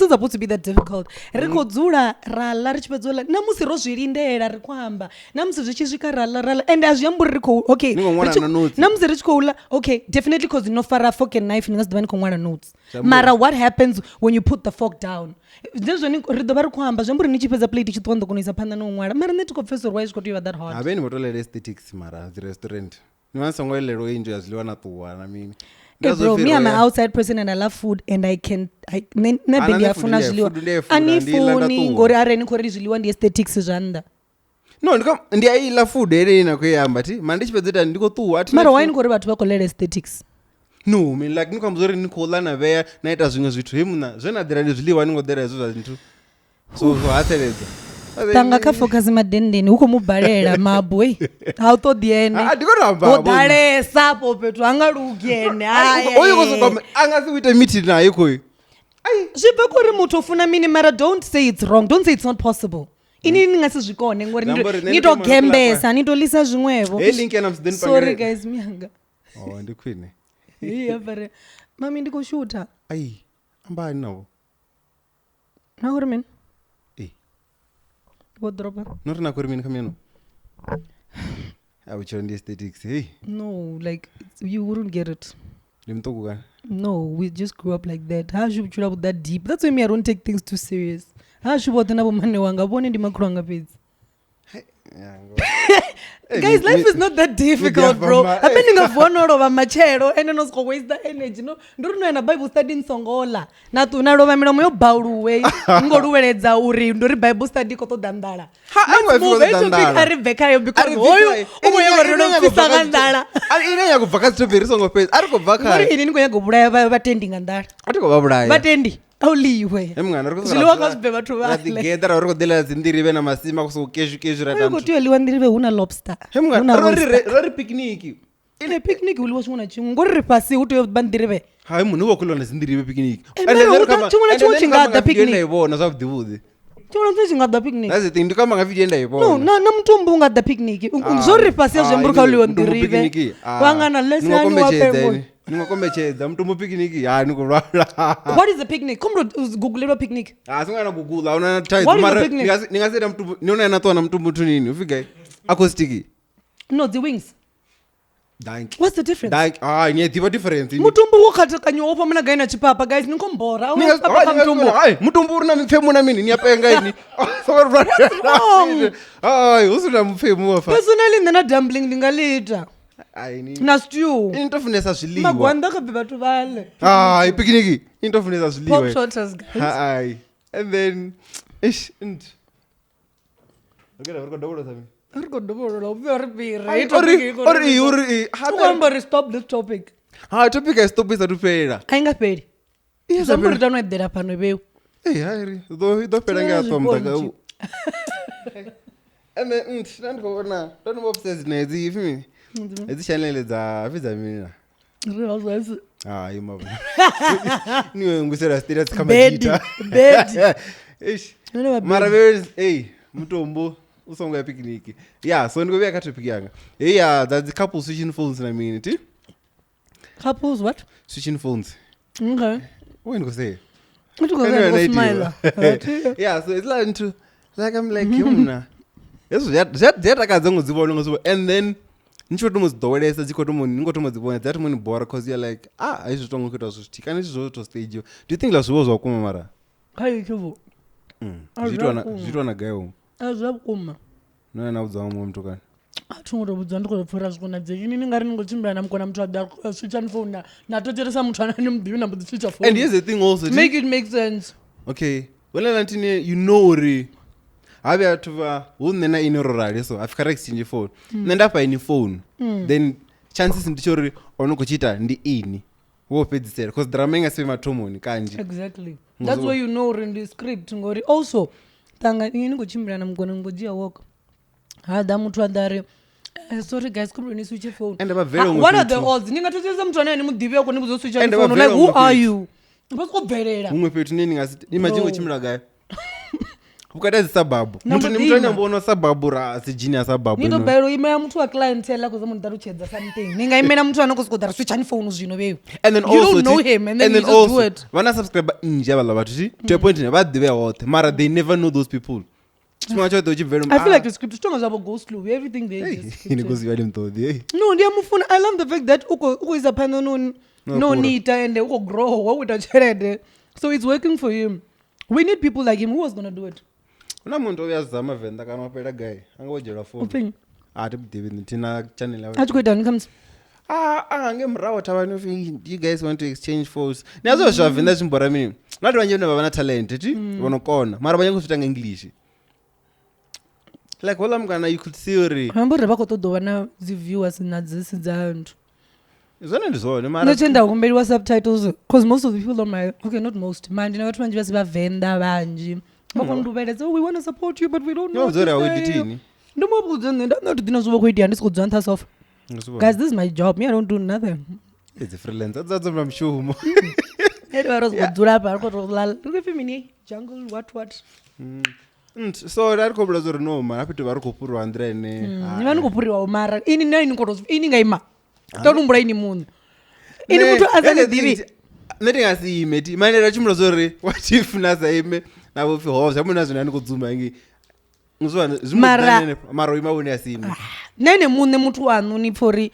not supposed to be that difficult rikodzura rala richipedzola namusi rozvirindera rikwamba namusi zvichisvika rala and azviyamburi riko okay namusi richikoula okay definitely cause inofara fork and knife ningasidivani komwana notes mara what happens when you put the fork down ndezvoni ridova rikwamba zvamburi nichipedza plate ichitwanda kunoisa panda nomwara mara netikofesorwa izvikotoiva that hard haveni motolera aesthetics mara restaurant nivanisangolero enjoy aziliwa natuwana mimi Hey bro, me I'm an outside person and I love food and I ndiyafuna zviliwa anifuni ngori areni kori zviliwa ndi aesthetics zvanda no ndiyaila food ere ina kuyamba ti mandichipedzeta ndikotuwa mara wine kori vatu vakolera aesthetics no me like nikamuzori nikolana veya naita zvimwe zvithu hemuna zvenadhira ndizviliwa ningodera izvo zvazvintu so hateredza tanga kafocus madendeni huko mubharera mabwe hautodiene odalesa po petu angarugene oyo kozogamba angasiwite meeting naye koyo zvibve kuri mutu ofuna mini mara don't say it's wrong don't say it's not possible ini ningasizvikone ngori nitogembesa nitolisa zvimwevo sorry guys mianga ndikwine yavare mami ndikoshuta ai ambani navo nauri meni wodropa norina kuri mini kameno auchonde aesthetics hey No, like you wouldn't get it. limtokuka No, we just grew up like that. How should you that deep? That's why me I don't take things too serious. How should what another man wanga bone ndi makranga peds. Guys, life is not that difficult, bro. I'm meaning of one out of a machero and then also waste the energy. No, don't know in a Bible study in Songola. Not to narrow my mino bauru way. Go to where it's a uri, do Bible study koto dandala. Let's move it to big Rebecca because I go back to be song of face. I go back. I didn't go brave attending and that. I go brave. But Andy. Auliwe. Ziluwa beba tuwa. Together or dela zindiri bena masima kuso keshu rata. Ko tu eliwa ndirive una lobster. Una rori picnic. Ile picnic uliwa shuna chingu. Ngori pasi uto bandirive. Hai munu wakulo na zindiri picnic. And then chungu chinga da picnic. Na sabu divuzi. Chungu chinga da picnic. That's the thing. Ndikama ngavi enda ipo. No, na mtumbu nga da picnic. Ngori pasi ya jemburuka uliwa ndirive. Wangana lesi anu wapengo. Ningakomechedza mtumbu picnic nikurwara. What is a picnic? Come to Google a picnic. Singana Google una try mara ningaseda mtumbu niona yanatona mtumbu tunini ufika acoustic. No, the wings. Thank. What's the difference? Thank. Nye diva difference. Mutumbu wakati kanyopa mna gaina chipapa guys nikombora. Mutumbu una mfemu na mini niyapenga ini. Usuna mfemu wafa. Personally ndana dumpling ndingalita. Na stew. Intofunesa zviliwa. Magwanda kabeba tuvale. Picnic. Intofunesa zviliwa. Pop shotters guys. And then Okay, we're going to do stop this topic. Topic I stop is to pay. Ainga pay. Yes, I'm going to do that upon review. Hey, do peranga from the and then don't go na. Don't know obsessed na zi fimi. Ezi channel za visa mina. You mama. Niwe ngusera status kama jita. Bed. Ish. Mara hey, mutombo. Usongo ya picnic. Yeah, so ndiko vya topic yanga. Yeah, that's the couple switching phones na mini ti. Couples what? Switching phones. Okay. What you go say? What you go say? Smile. Yeah, so it's like I'm like yumna. Yeso zeta kazangu zibona ngozo and then nicho tomuzidowelesa zikotomo ningotomuzibona that money bora cause you're like I should tongo kuita switch kana to stage. Do you think la zwo kuma mara? Kai kivu. Zitwa na gayo. Azakuma. No na udzamu mtu kana. Athungura budza ndiko pfura zvona dzekini ningari ningochimbira namukona mtu adar switch on phone na tocheresa mtu anani mudhivi na mudzi switch phone. And here's the thing also. Make it make sense. Okay. When Lantine you know ri have atuva unena inororale so afika exchange phone. Nenda pa ini phone. Then chances ndichori onokuchita ndi ini. Wo pedzisera because drama ingasema tomoni kanji. Exactly. That's why you know in the script ngori also tanga ini kuchimbira namukona ngojia walk. Hada mtu adare sorry guys come ni switch phone. What are the odds? Ningatoteza mtu anani mudhivi yako nibuzo switch phone like who are you? Bako berera. Umwe petu nini ngasi imagine chimira gaye. Ukadazi sababu. Mtu ni mtu anambono sababu ra sijini sababu. Nito bero ime mtu wa clientele kuzo mundu daruchedza something. Ninga imena mtu anokusikudara switch phone zvino veyo. And then you also don't know him and then you just do it. Wana subscriber inje bala batu to a point ne badhive wote. Mara they never know those people. I feel like the script strong as about go slow. Everything there is. No, they are moving. I love the fact that Uko is a panel no need and Uko grow. What would I so it's working for him. We need people like him. Who was gonna do it? Una muntu uyazama Venda kana mapera guy. Angojera phone. David Tina channel. How to go down comes. Ngemrawo tabani think you guys want to exchange phones. Nazo zwa Venda chimbora mini. Not when you never bana talent, ti? Wanokona. Mara banyangu fitanga English. Like all I'm gonna you could see already. Remember bako to do na the viewers na this zantu. Izona ndizona mara. Nachenda kumbeliwa subtitles because most of the people on my not most. Manje na watu manje basiba Venda banje. Bako ndubele so we want to support you but we don't know. No zora weditini. Ndomo buzana not dinozo kuidia ndisikudzanta sofa. Guys, this is my job. Me I don't do nothing. It's a freelance. That's what I'm sure. Edwaros godzula pa ko rolal. Look at me jungle what. So that ko blazo no man happy to vari kopurwa andre ne ni vani kopurwa mara ini nine ko ini ngaima torumbura ini munhu ini mtu azane divi neti ngasi meti manera chimuro zore what if naza ime nabo fi hoza muna zona ni kudzuma ngi mara imavoni asini nene muṋe muthu waṋu ni pfha uri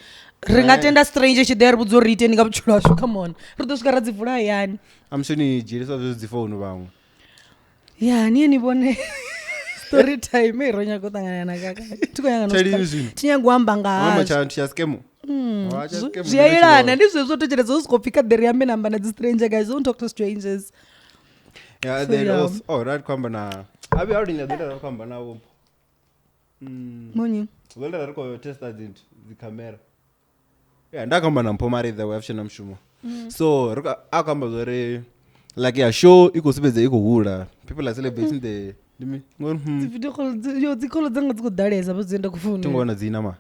ri nga tenda stranger tshi ḓe ri vhudza uri iteni nga vhutshilo hashu come on ri ḓo swika ra dzi vula hayani amsho ni dzhielisa zwo dzi founu vhaṅwe ya niye ni vhone story time ro nyaga u ṱangana na kaka thi khou nyaga u amba nga hazwo tsha skemo zwi a yelana ndi zwezwo thetshelesa u sokou pfhi kha ḓe ri ambe namba na dzi stranger guys don't talk to strangers yeah then also right kwamba na abi already nya ḓo kwamba na vho monyi ḓo ri khou testa dzi camera yeah ndakwamba na mpomari the way na mushumo so akamba zori like yeah show iko sibedza iko hula people are celebrating the video call yo dzikolo dzanga dziko daleza vho dzenda kufuna tingona dzina ma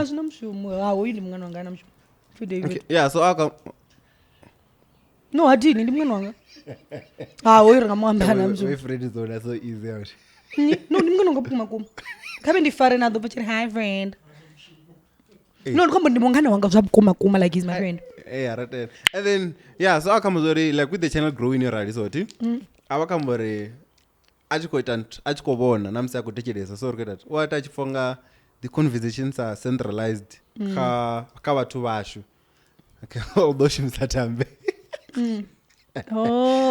zwina mushumo hoyu ndi mngana wanga na mushumo okay yeah so aka no hadini ndi mngana wanga hoyu ringa muamba na mushumo my friend is on so easy out no ndi mngana wanga kuma khabe ndi fare na ḓo pachira hi friend no ndikombo ndi mungana wanga zwa kuma like he's my friend right and then yeah so akamuzori like with the channel growing already so ti avakambori achikobona namsi akutechelesa so riketa what achifonga the conversations are centralized ka vathu vashu although shimsatambe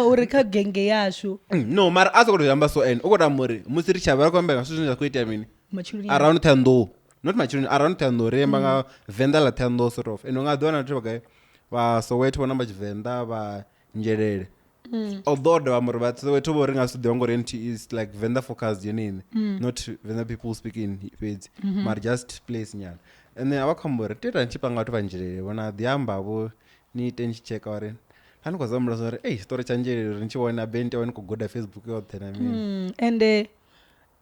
uri kha genge yashu no mara asokotoyamba so en ukota muri musi ri chavara kwambeka swi zwine zvakuita mini around Thando not machiruni around Thando remba nga Venda la Thando sort of and unga dona kuti vakae va Soweto vona Venda va Njelele although the vamuri va Soweto vo ringa swi ḓivha ngori NT is like Venda focused yenini not Venda people speaking feds but just place nyana and then avakhambori teta nchipanga vatu va Njelele vona diamba vo ni tenchicheka vari hani kwazamula zori hey story cha Njelele rinchiona bente wani kugoda Facebook yothe na mini and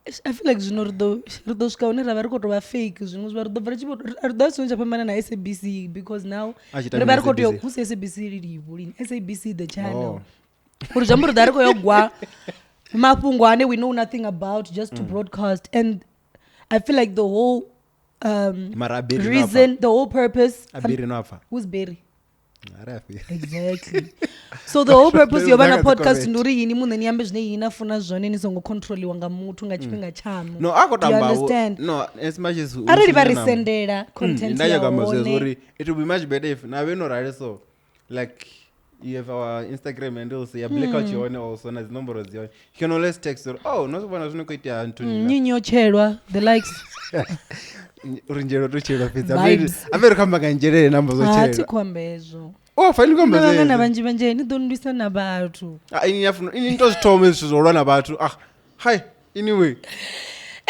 I feel like zvino rido swika une rava ri khou tou vha fake zvino zwa ri ḓo bva ri ḓo songo tsha fhambana na SABC because now ri vha ri khou tea u husi SABC livo lini SABC the channel uri zwi amba uri ḓa ri khou ya u gwa mafhungo ane we know nothing about just to broadcast and I feel like the whole reason the whole purpose who's Berry exactly so the whole purpose yova na podcast nduri yini munhu ni ambe zvine yini afuna zvone ni songo controliwa nga muthu nga tshifhinga chanu no akotamba no as much as arali va risendela content ya one it will be much better if na we no rally so like you have our Instagram and also ya Black Couch yone also na zinomboro ziyone you can always text or oh no zvona zvino kuita Anthony nyinyo chelwa the likes urinjero tuchela pizza amere kamba kanjere namba zo chela ati kwambezo fine kwamba zeni ngana banje ni ḓondwisa na bathu ini yafuna ini into zithome sizolwa na bathu hi anyway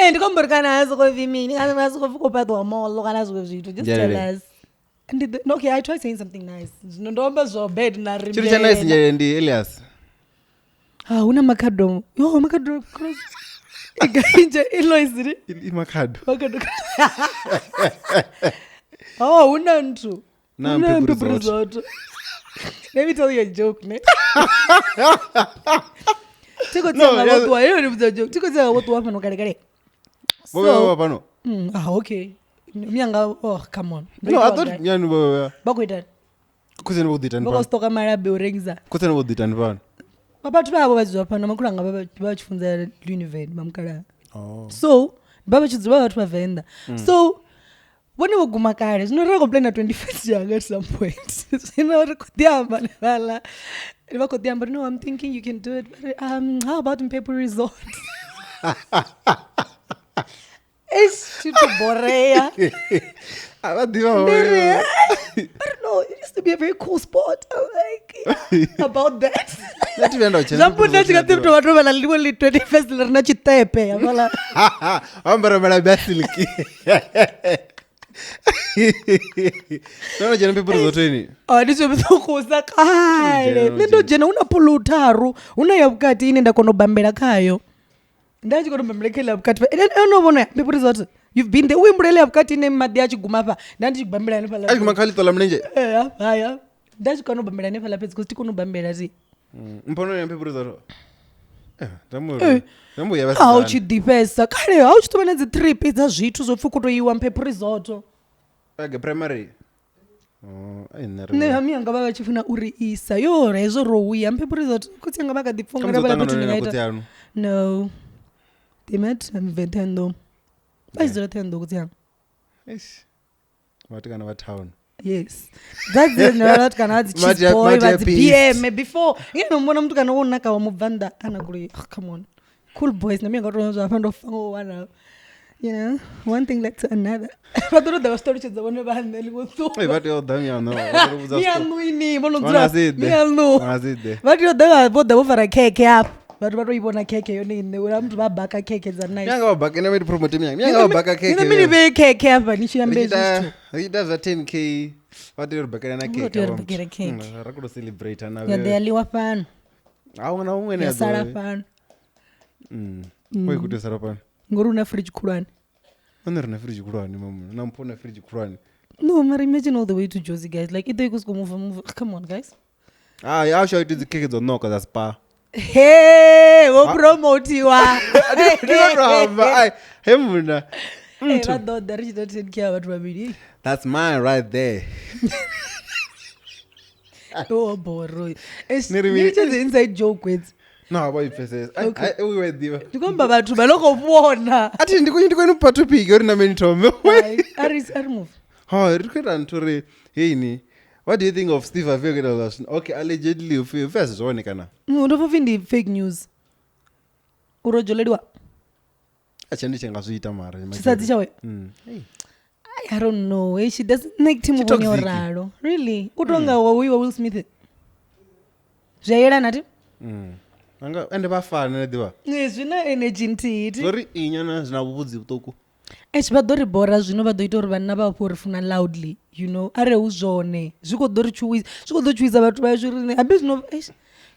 ndikombo kana hazo ko vimini kana nazo ko fuko patwa mall kana zwe zwithu just tell us and okay I try saying something nice ndomba zo bed na rimbe chiri cha nice nje ndi Elias una makado cross Gainje Eloise imakado una ntu na people zoto let me tell you a joke ne tiko tsanga watu ayo ni mza joke tiko tsanga watu hapa no kale bobo pano okay mianga come on no I thought nyani bobo bakoita kuzeni boditani bako stoka marabe urengiza kuzeni boditani pano babatu babo bazwa pano makulanga baba bachifunza Univen mamkala so baba chidziwa watu va Venda so when we go makare zvino complain na 21st yanga at some point zvino rikodiamba nevala vakodiamba no I'm thinking you can do it but how about in paper resort it's too borea I don't know it used to be a very cool spot I'm like about that Zamputa chikatipto watu vala liwo li 21st lerna chitepe avala ambara mala basiliki no jena people zotweni ndicho bizokhuza kale nendo jena una pulutaru una ya bukati ine ndakona bambela khayo ndachi kono bambelekela bukati unobona people zoti you've been there uimbulele bukati ine madi achiguma pa ndandi chibambela ne pala achiguma khali tola mlenje haya ndachi kono bambela ne pala pezi kuti kono bambela zi mpono ne people zoto tambo ya basi auchidipesa kale auchitova nedzi trip dza zvithu zvopfuka kutoiwa mphepo resort primary ne hamianga baba chifuna uri isa yo rezo rouya mphepo resort kuti anga vakadipfongera pala kuti ndingaita no They met Venda. Why is there Tendo? What kind of a town? Yes. That's the not can add cheese boy, but PM before. You know, one of them can own Naka Venda and agree. Come on. Cool boys, na me got runs a friend of one. You know, one thing led to another. I don't know the story is the one behind the little so. What you're done, you know. What you're done about the over a cake up. But what we want a cake, you need the ram to back a cake is a nice. You go back and I promote me. You go back a cake. You know, cake up and she and he does a 10K. What do you back and a cake? What do you cake? I could celebrate and you're the Liwa fan. I want to win a Sarah fan. Why could you set up? Guruna fridge Kuran. Under fridge Kuran, Nampona fridge Kuran. No, but imagine all the way to Josie, guys. Like, if they go move. Come on, guys. I'll show you the cake or no, because that's pa. Hey, what promote you are? I don't know. That's mine right there. Oh, boy. It's just an inside joke with. No, what if it says? We were there. You come back to my local water. I think you're going to put to pig or in a minute. I remove. Oh, hey, what do you think of Steve Avila? Okay, allegedly, first, one can. No, don't find the fake news. Urojoledwa. I change it as we tamar. I don't know. She doesn't make Tim on your raro. Really? Udonga wa we Will Smith. Jaira nati? And about far, yes, you know, energy. Sorry, Inyana, now woods you talk. It's bad dori boras, you know, but they don't run about poor funa loudly, you know. Are uzone. Zuko dori chuis. Zuko dori chuis about I bet no.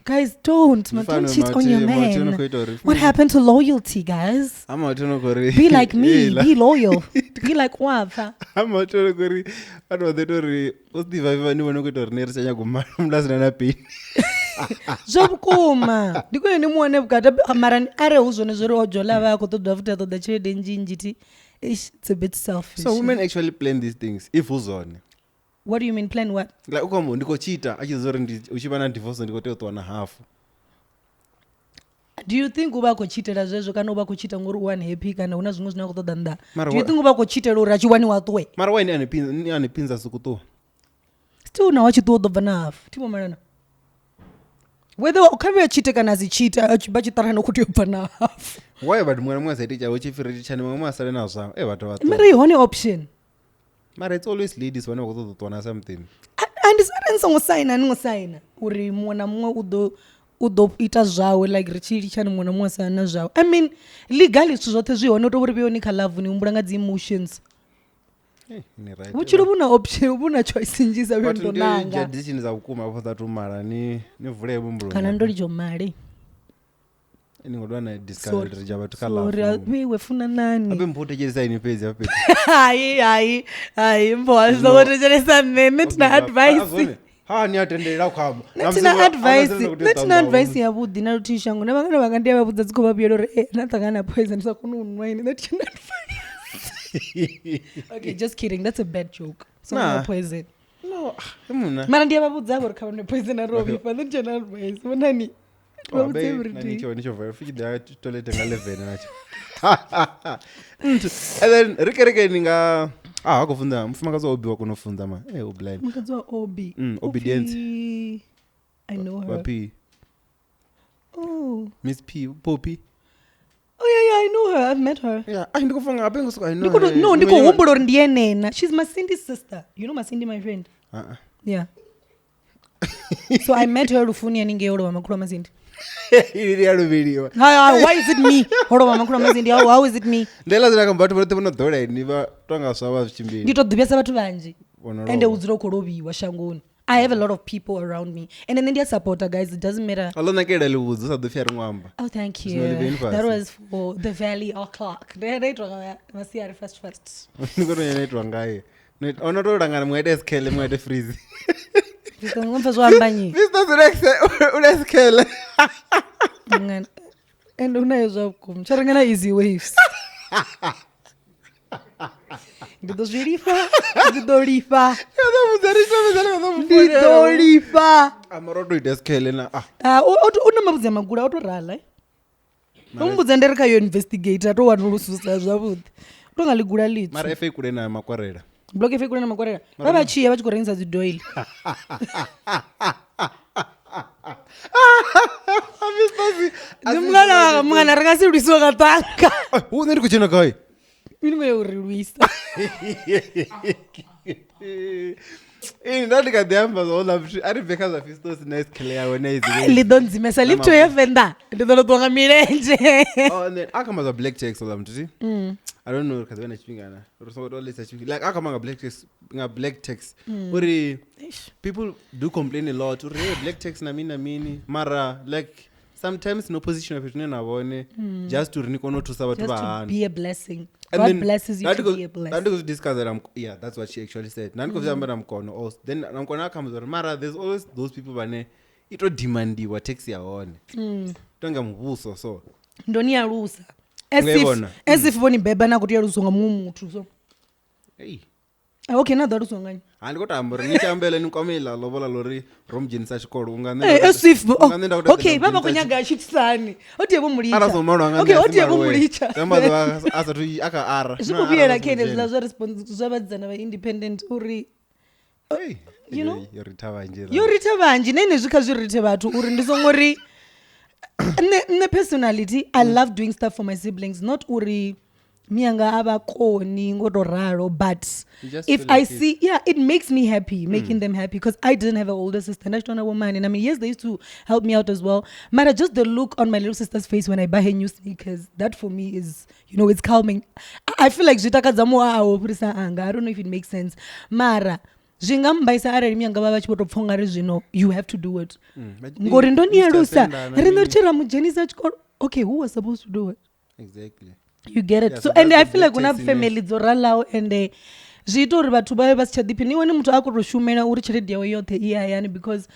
Guys, don't cheat on your man. What happened to loyalty, guys? I'm not going be like me. Be loyal. Be like Wafa. I'm not going to go. I don't know. What's the vibe? Anyone who got near saying, I'm not happy. Zobukuma. Diko anyone have got a maran arrows on a zero jolava to the after the trade in Jinjiti. It's a bit selfish. So women actually plan these things. If who's on. What do you mean plan what? Like come on, Nico cheater. I just already Ushibana divorce and go to 2.5. Do you think ubako cheated as well? Can ubako cheat and go one happy and unas knows now than that? Do you think ubako cheated or Rajiwani Watway? Marwine and pins as Sukuto. Still now what you told of enough. Timo Marana. Whether Okavia cheated and as a cheater, but you tarano could you enough. Why about Mwana said it? I watch if you channel master and also. Very only option. But it's always ladies when I go to something. And it's not sign and no sign. Uri mwana mwa udo ita zao like richiri chani mwana mwa sana zao. I mean, legally suzote zio not over bioni kalavu ni umbranga zi emotions. Uchiro buna option buna choice njiza wendo nanga. But decision za hukuma kwa tatu mara ni vule bumbro. Kanandori jomari. Ngodoana discard rejaba tukala. Sorry, we funa nani? Abe mpote jeza ini page hapo. Ai mbo so what jeza meme tuna advice. Ni atendera kwabo. Let's advice ya budi na rutisha ngo nabangana bakandia babudza zikoba biyoro natakana poison so kununwa ini that you advice. Okay, just kidding. That's a bad joke. So no poison. No, mara ndia babudza ko kama poison robi for the general advice. Nani? And then Rike ninga akufunda mfumakazi obi wakunofunda ma oblind mfumakazi obi obedient I know her P. Oh Miss P Poppy. Oh yeah, I know her. I've met her. Yeah, I know her. No, ndiko humbolo ndiye nena. She's Masindi's sister. You know Masindi, my friend? Yeah. So I met her Rufuni and Inge Odo Makura Masindi. Video. Why is it me? How is it me? Ndela zina kambatu bote bono dole niba twanga sawa chimbi. Ndito dubesa batu banji. And uziro korobi washangoni. I have a lot of people around me. And then India supporter guys, it doesn't matter. Alona keda luzu sa do fiar ngwamba. Oh, thank you. That was for the Valley O'Clock. They twanga masiari first. Ngono yene twangaye. Ono to rangana mwede skele mwede freeze. Vista ngomfazo ambanyi. Vista zirexe une skele. And unayoza kum. Charangana easy waves. Didorifa. Amaro do skele na una mabuze magura autorala. umbudza ndiri kayo investigator to wanulususa zvavhuḓi to nga ligula litsu mara efe kule na makwarela block efe kule na makwarela vavachiya vachikurengesa dzidoili mwana rakasilwisiwa katanga uneri kuchena kai inimeurilwisa ndandikadhiamba zvaonapti ari bheka zvafistosi nice clear lidonzimesa lift to Venda ndinotonga mirenje akama zva black tax ola mtiti I don't know because when I speak like akama black tax uri people do complain a lot uri black tax na mini mara like sometimes no position of it navone just to rinikono to sabat to be a blessing. God blesses you to be a blessing. That discuss that yeah, that's what she actually said. Then I'm gonna come with mara. There's always those people bane ito demand what taxi yaone. Tonga mvuso so. Ndoni yalusa. As if boni beba na kuti yalusa ngamumuntu so. Hey. Okay, na dalusa ngani. Andikota ambore nichambele nikwamela lobola lori romjinisa chikolo okay baba kunyaga chitsani otiyebo mulicha okay otiyebo mulicha asa tu aka ara zvikubiyela kene zilazwa response zvabadzana va independent uri you know yorita vanje nene zvika zvirite vatu uri ndisongori ne personality I love doing stuff for my siblings not uri mianga abakoni ngotoraro but if I see it makes me happy making them happy because I didn't have an older sister and I don't have a woman and I mean yes they used to help me out as well but just the look on my little sister's face when I buy her new sneakers that for me is you know it's calming I feel like zvitakadzamoa awo purisa anga I don't know if it makes sense mara zvingambaisa arari mianga vava chipotopfonga ri zvino you have to do it ngori ndoniyalusa rinochera mujenisa chikoro okay who was supposed to do it exactly you get it so and I feel like una family dzoralawo and zviito uri vatu vave vasichadipini iwe ni muthu akutoshumela uri tshelede yawe yothe iyayani because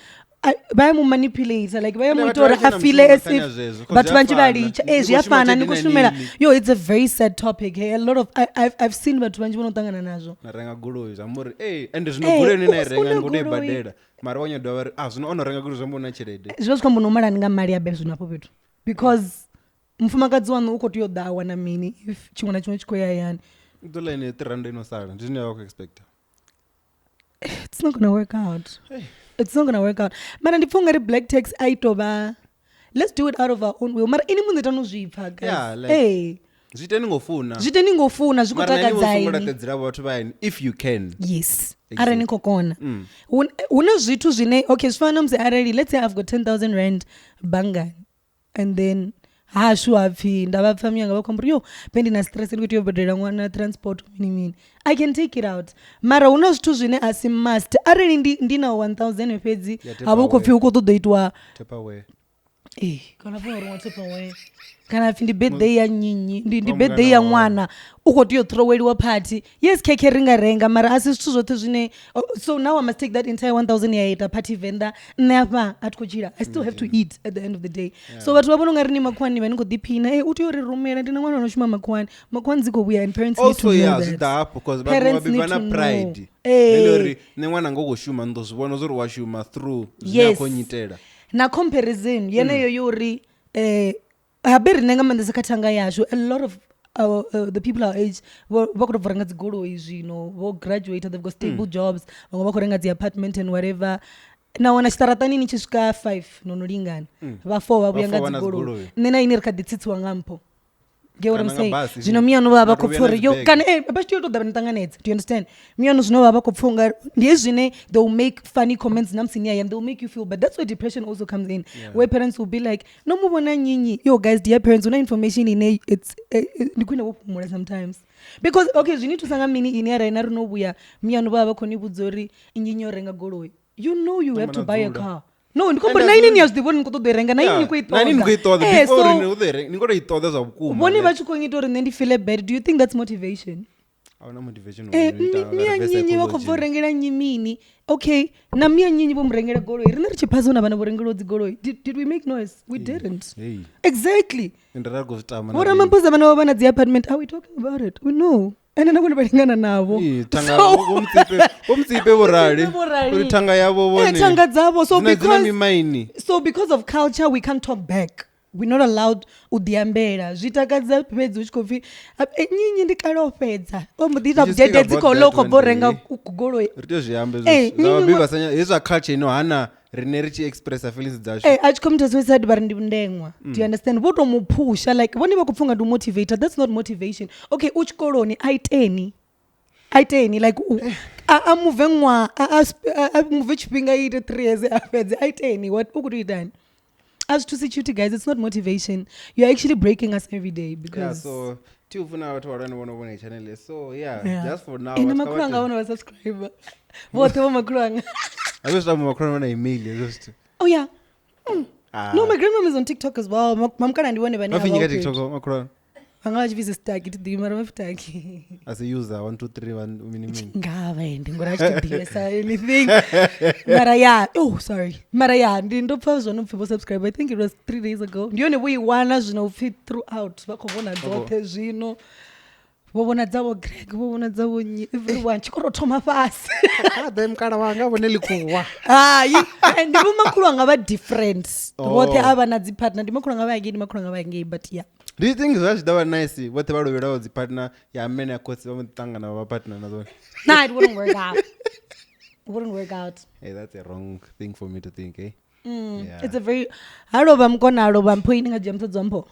vayamumanipulate like vayamuita uri afile as if vatu vanji valicha zviyafana nikushumela yo it's a very sad topic a lot of I've seen vatu vanji vanotangana nazvo narenga goloi zvamuri ende zvinogoloi nenairenga ngodoibhadhera mari wanyadowa vari zvino onorenga goloi zvambona tshelede zvosvika munhu umara ndinga mari yabe zvinapo petu because mufumakadzi wanu ukotiyoda awana mini if chimwe nachimwe chikoyayani dola ine 300 inosara ndizvine yawakuexpecta it's not gonna work out it's not gonna work out mara ndipfunga ri black tax aitova let's do it out of our own will mara ini munhu tanozvipfa guys zviteni ngofuna zvikotakadzaini vatu vaini if you can yes ara nikokona une zvitu zvine okay zvifana muse arali let's say I've got 10,000 rand bangani and then hashwapfi ndavapfa myanga vakwambura yo pendina stress kuti yobhadhera mwana transport mini I can take it out mara una zvitu zvine asi must arali ndina 1000 fedzi havokopfi ukotodoitwa kana pomoromwa tepaway kana pfi ndi birthday ya nyinyi ndi birthday ya mwana ukotiyothrowerwa party yes keke ringarenga mara asi zvithu zvothe zvine so now I must take that entire 1000 yaita party Venda neapa atikochira I still have to eat at the end of the day so vatu vavononga rini makwani vaningodipina utiyorirumela ndina mwana unoshuma makwani dzikobuya and parents need to know that zvidapo because vana pride nelori nemwana ngogoshuma ndozvibona zori washuma through zvinakonyitela na comparison yeneyo yori haberi nenga mandesa katanga yazvo a lot of the people our age vakutorenga dzigoloi zvino vo graduate they've got stable jobs vamwe vakurenga dzi apartment and whatever naona chitaratani nichisvika 5 nonolingana va4 vakuyenga dzigoloi nena ini rikaditsitsiwa ngampo get what I'm saying zvino miyano vava kopfora yo kana bashitoyotoda nitanganedza do you understand miyano zvino vava kopfonga ndiye zvine they will make funny comments namsinia and they will make you feel but that's where depression also comes in where parents will be like no muvona nyinyi yo guys dear parents una information ine it's ndikuina kupumula sometimes because okay zvini tusanga mini ine araina rinobuya miyano vava koni budzori inyinyi orenga goloi you know you have to buy a car no ndikombori naini niyazvivoni nikotodoirenga naini nikoitoda zvavukuma voni vachikonyita uri nendifile bad do you think that's motivation miya nyinyi vakobvorengera nyimini okay na miya nyinyi vomurengera goloi rina richipazona vana vorengera dzigoloi did we make noise we didn't exactly voramampoza vana vavana dziapartment are we talking about it we know ende nakona varingana navo vomtsipe vorali uri tanga yavo tanga dzavo so because of culture we can't talk back we're not allowed u diambela zvitakadza fhedzi u tshi khou pfi nyinyi ndi kale o fhedza o mbo ḓi ita budget dzi khou loko bo renga goloi ri tea zwiambe zwa babiba sanya hezwa culture ino hana rine ri tshi expressa feelings dzashu a tshi khou muthu suicide vha ri ndi vhundengwa do you understand vho to muphusha like vhone vha khou pfunga ndi motivator that's not motivation okay u tshikoloni a iteni like a move ṅwa a move tshifhinga ite 3 years a fhedze a iteni what u khou tou itani as to security guys it's not motivation you're actually breaking us every day because so ufuna watu warani wona channel so just for now ina makuru anga wana subscriber vote wa makuru anga abesha makuru wana email just oh yeah no my grandmom is on TikTok as well mamkana ndione bani aba wafinyika TikTok makuru anga chivise stag it the mara mafutag as a user 1 2 3 1 minimum ngava ndingora chidilesa anything mara ya ndindopfa zvono pfevo subscribe I think it was 3 days ago ndione vuiwana zvino fit throughout vakhovona dzote zvino vovona dzavo Greg vovona dzavo everyone chikorothoma fasi kada mkana wanga vone likuwa ndi vomakulu anga va different vothe ava na dzi partner ndi makulu anga va ngei makulu anga va ngei but yeah do you think that that was nice vothe va lovelaho dzi partner ya mena course va mutangana va partner na zone no it wouldn't work out hey that's a wrong thing for me to think it's a very halova mkona halova mphoini nga jamsa dzompo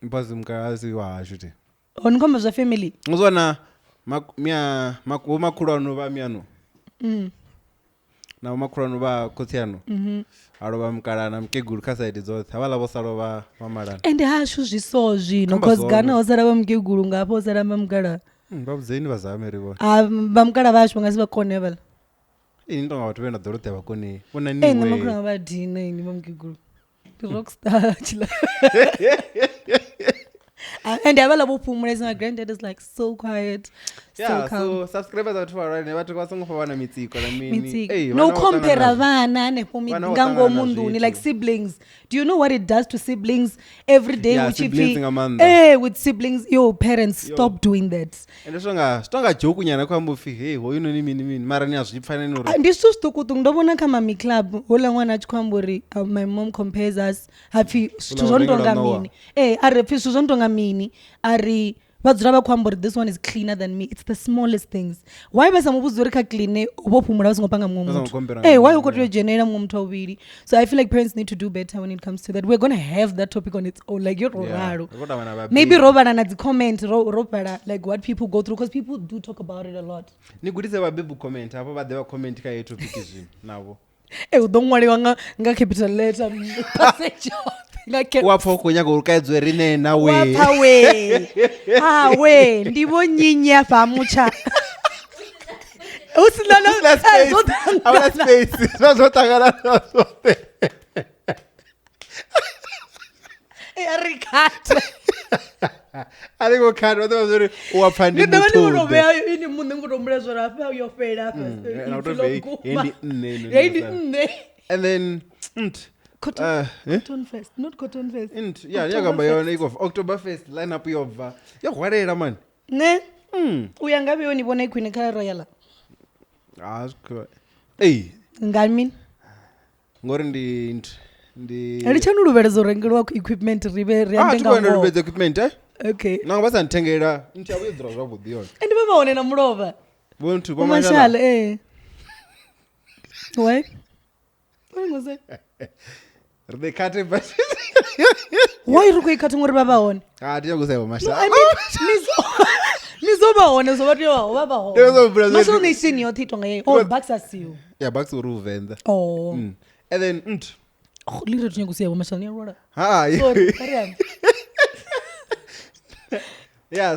mpazi mkazi wa shuti onkomba zwa family ngizona makulu ano va miano na makulu ano va kotsiano alova mkalana mkegulu ka side dzoṱhe havala vho salova mamalana ende hashu zwiso zwino cause gana osala va mkegulu ngapho osala mamkala babudzeni vazame rivo vamkala vashu ngasi vakone vala ini ndo nga vhathu vena dorote vakone vona ni we makulu va dina ini vamkegulu rockstar chila and avala vopfumulesa my granddad is like so quiet so calm so subscribers vhathu varane vhathu vasongofa vana mitsiko na mini no compare vana nepo mingango munduni like siblings do you know what it does to siblings every day with siblings your parents stop doing that and stonga joke nyana kwambo fi hey hoyu no ni mini mara ni azvipfana noro ndisu stukutu ndobona kama mi club hola mwana chikwambori my mom compares us happy zvondonga mini arepfi zvondonga mini ari vadzura vakwambori this one is cleaner than me it's the smallest things why vasamuvuzori ka clean vopumura vasingopanga mumwe muthu why ukotojenera mumwe muthu waviri so I feel like parents need to do better when it comes to that we're going to have that topic on its own like yororaro maybe robana na the comment robara like what people go through because people do talk about it a lot ni gudise vabebu comment hapo vadeva comment ka yetu pikizini navo udongwaliwa nga capital letter passage wapfa kunyaka urikaidzwe rine nawe wapha we ndivo nyinya vamucha usina space zvazotangana nazote arikata ariko khani vatavazori wapfa ndi mutoini munhu ngutombula zvorafa yofela and then Cotton Fest, not Cotton Fest. Yakamba yona iko October Fest line up yobva. Yakhwarela man. Ne? Uya ngabe yoni bona ikhwine kha Royal. Sikho. Hey. Ngami? Ngori ndi Ali chanu luvelezo rengelwa equipment ribe riambe nga. Ngo luvelezo equipment Okay. Nanga basantengela ntiyabudzira zwavhuḓi yona. Ndi vaone na mulova. Bontu bomashala Why? What was it? They cut it but why ri kuikhatha ngori va vaone tiyakuseva mashala nizovaone zovatio vavaone mashala nation yote itonga yeye bucks asiyo bucks uri uvenda and then liro tinye kusiya mashala ni rora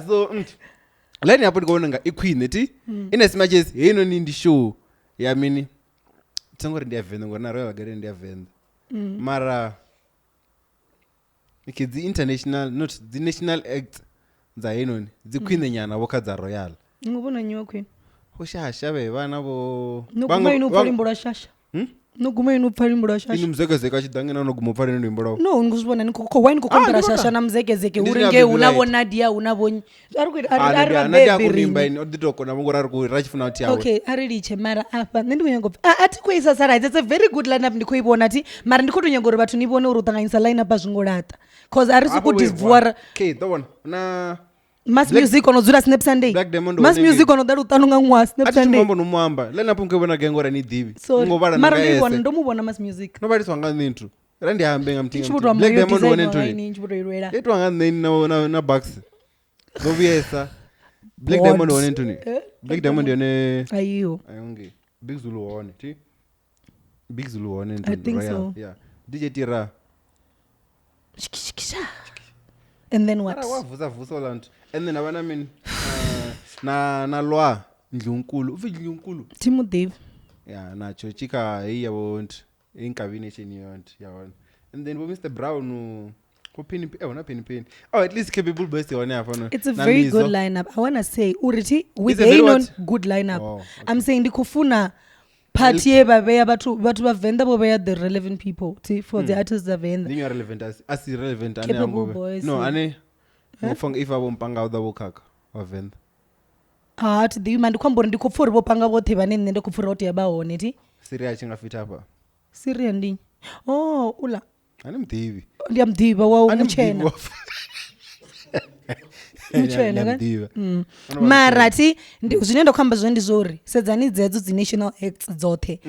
so line hapo ndikuona nga iqueen ti ine smatches hino ni ndi show ya mini tsongori ndiyavenda ngori na Royal Garden ndiyavenda mara ikidzi international not the national act dza henoni dzikhwine nyana vokha dza Royal ngubona nyiwa queen ushasha ve vana vo nokuma ino kulimbula shasha noguma inopfa rimbo rashasha ini muzegezeke achidhangena unoguma upfa rimbo ravo no ndikuzvibona wai ndikokombera shasha namuzegezeke uri nge unavo nadia unavonyi nadia kunimba ini oditokona mungora rachifuna kuti yawe okay ari riche mara apa nendikunyangobva atikuisa sarai it's a very good lineup ndikoibona ti mara ndikotonyangori vathu nivone uri utanganisa lineup azvingorata cause harisi kuti bvuara okay tobona na Mass music onodzura Snap Sunday. Mass music onodari utanonga ngwa Snap Sunday. Ati mambo nomuamba. Lena pungevona gengora ni divi. Ngobara mara ndibona ndomubona mass music. Nobody swanga nintu. Randi hambe ngamtinga. Black Diamond one entry. Etu anga nini na box. Gobiesa. Black Diamond one entry. Black Diamond yone ayo. Ayonge. Big Zulu one ti. Big Zulu one entry. I think so. Yeah. DJ Tira. Shikishikisha. And then what? Wavuza lantu. And then abana min na loa ndlunkulu. Ufi ndlunkulu. Timu Dave. Yeah, nacho chika hii yabont incombination yont yabona. And then Mr. Brown pin oh at least capable best one afana. It's a very good lineup. I want to say uriti with a good lineup. Oh, okay. I'm saying ndikufuna party babeya bathu ba Venda bobeya the relevant people for the artists of Venda. They are relevant as irrelevant ane ambo. No ane ngofanga if abompanga udabokaka wa Venda. Ati the man ndikwambora ndikupfura bopanga bothe bane nne ndikupfura kuti yabahone ti. Siri achinga fit apa. Siri ndi. Oh ula. Ani mdivi. Ndiyamdiva wa muchena. Muchena kan? Mara ti zvinenda kuhamba zvendi zori sedzani dzedzo the national acts dzothe.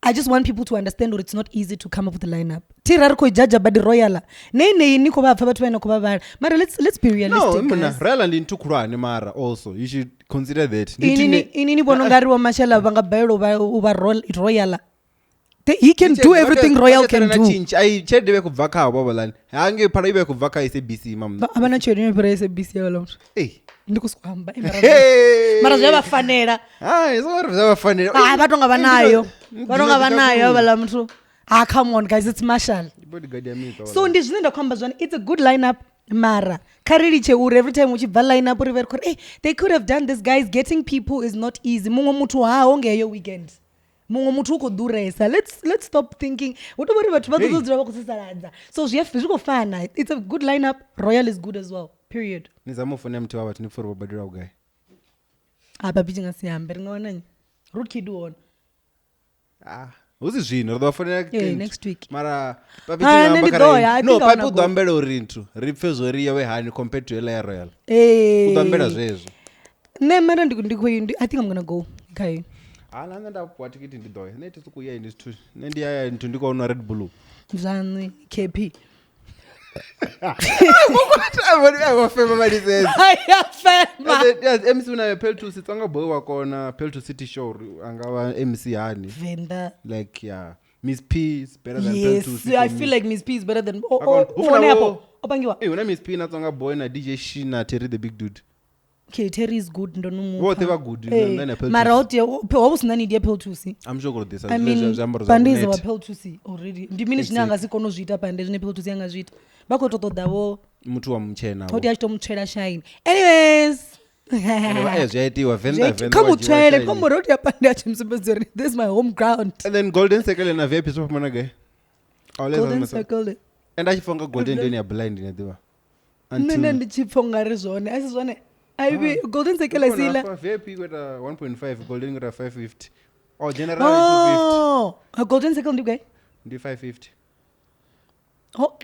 I just want people to understand that it's not easy to come up with a lineup. Tirari ko jaja badi royala. Nei niko bapfa bathu bana ko babala. Mara let's be realistic. No, mna royala ndi ntukulwane mara also. You should consider that. Ini bonongari wa mashala banga bayelo uba royala. He can do everything royal can do. I chede be kubva kha babalani. Hange phara ibe kubva kha SABC mam. Abana chede phara SABC yalo. Eh. Ndikusihamba mara zvabafanera zvabafanera vatonga vanayo vala muthu come on guys it's Marshall so ndizvinenda kuhamba zvani it's a good lineup mara kariri cheuri every time uchibva lineup uri very hey they could have done this guys getting people is not easy mumwe muthu haongeyo weekend mumwe muthu ukodhuresa let's stop thinking utobori vathu vatozodzira vakusisaradza so zvikofana it's a good lineup royal is good as well period nizamufuna mtu waba tinifuru babadira ugai apa bichinga sihambe ringawananya rootkid one uzi zvino rwafana next week mara papichinga mbakara no papo dambele urintu ripfe zoriya we hani compared to LA Royal udambela zvezvo ne mara ndiko I think I'm going to go okay ala nda kwa tikiti ndidoya neti sukuya industry nendiya ntu ndiko una Red Bull mzanwi KP MC una Peltu sitsanga boy wakona Peltu City Show angava MC hani Venda like yeah Miss P is better than Peltu City. Yes, I feel like Miss P is better than opangiwa una Miss P natsanga boy na DJ Shina Terry the big dude. Okay, Terry is good ndonomu. Both they were good then Peltu. Mara hoti wabusina need Peltu City. I'm sure got this. I mean pandiza wa Peltu City already. Ndimini zvinanga sikono zvita pande zvine Peltu City yanga zvita. Bakototodavo mutu wa mchena hoti achitomuchera shine anyways zvaitiwa Venda kamutsvaire kamuroti yapande achimsembedzeri this is my home ground and then Golden Circle na VIP so pamana guy Golden Circle and achifonga Golden ndoni ya blind nediwa nene ndichifonga rizvone asi zvone aibi Golden Circle asila VIP kweta 1.5 Golden kweta 550 or general 250 Golden Circle ndiguy ndi 550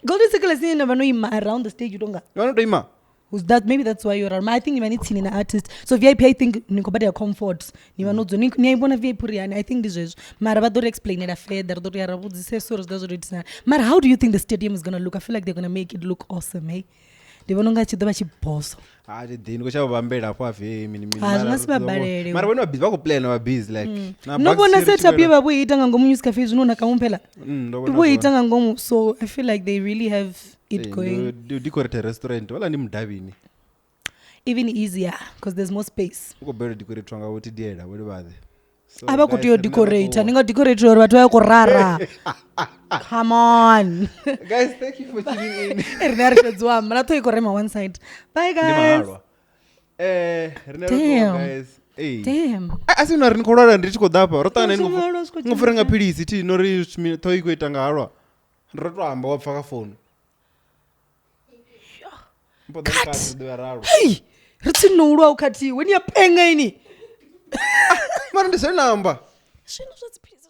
Golden Circle is in around the stage you don't got. You want to ima? Who's that? Maybe that's why you're around. I think you need seen an artist. So VIP, I think nikobadi comforts. You want to ni ibona VIP riani. I think this is. Mara don't explain it affair. There don't yara buzi say source does it. Mara how do you think the stadium is gonna look? I feel like they're gonna make it look awesome, hey. Ndivononga chidaba chiboso dini kuchava vambela apo avhe zvinasivabalele mara vano vabhizi vakuplan vabhizi like nobona setup yevaboitanga ngomu news cafe zvinoona kamumpela iboitanga ngomu so I feel like they really have it going decorate restaurant wala ndi mudavini even easier because there's more space ukobera decorate wanga woti dieda wodi vathe ava kuti yo decorate ninga decorate ro vatu vakurara come on guys thank you for tuning in rinarifedzwa mana toikorema one side bye guys guys Damn. asi na ri ni khou lwala ndi tshi khou ḓa afha ro ṱangana Songo lwala, siko ngo fure nga philisi thi no ri ṱho i khou ita nga halwa ro to amba wa pfa kha founu mpo ḓa kati ḓo ya ralo Hey, ri tsini no ulwa u khathiwe ni ya penga ini mara ndi zwe namba zwino zwa dziphilisi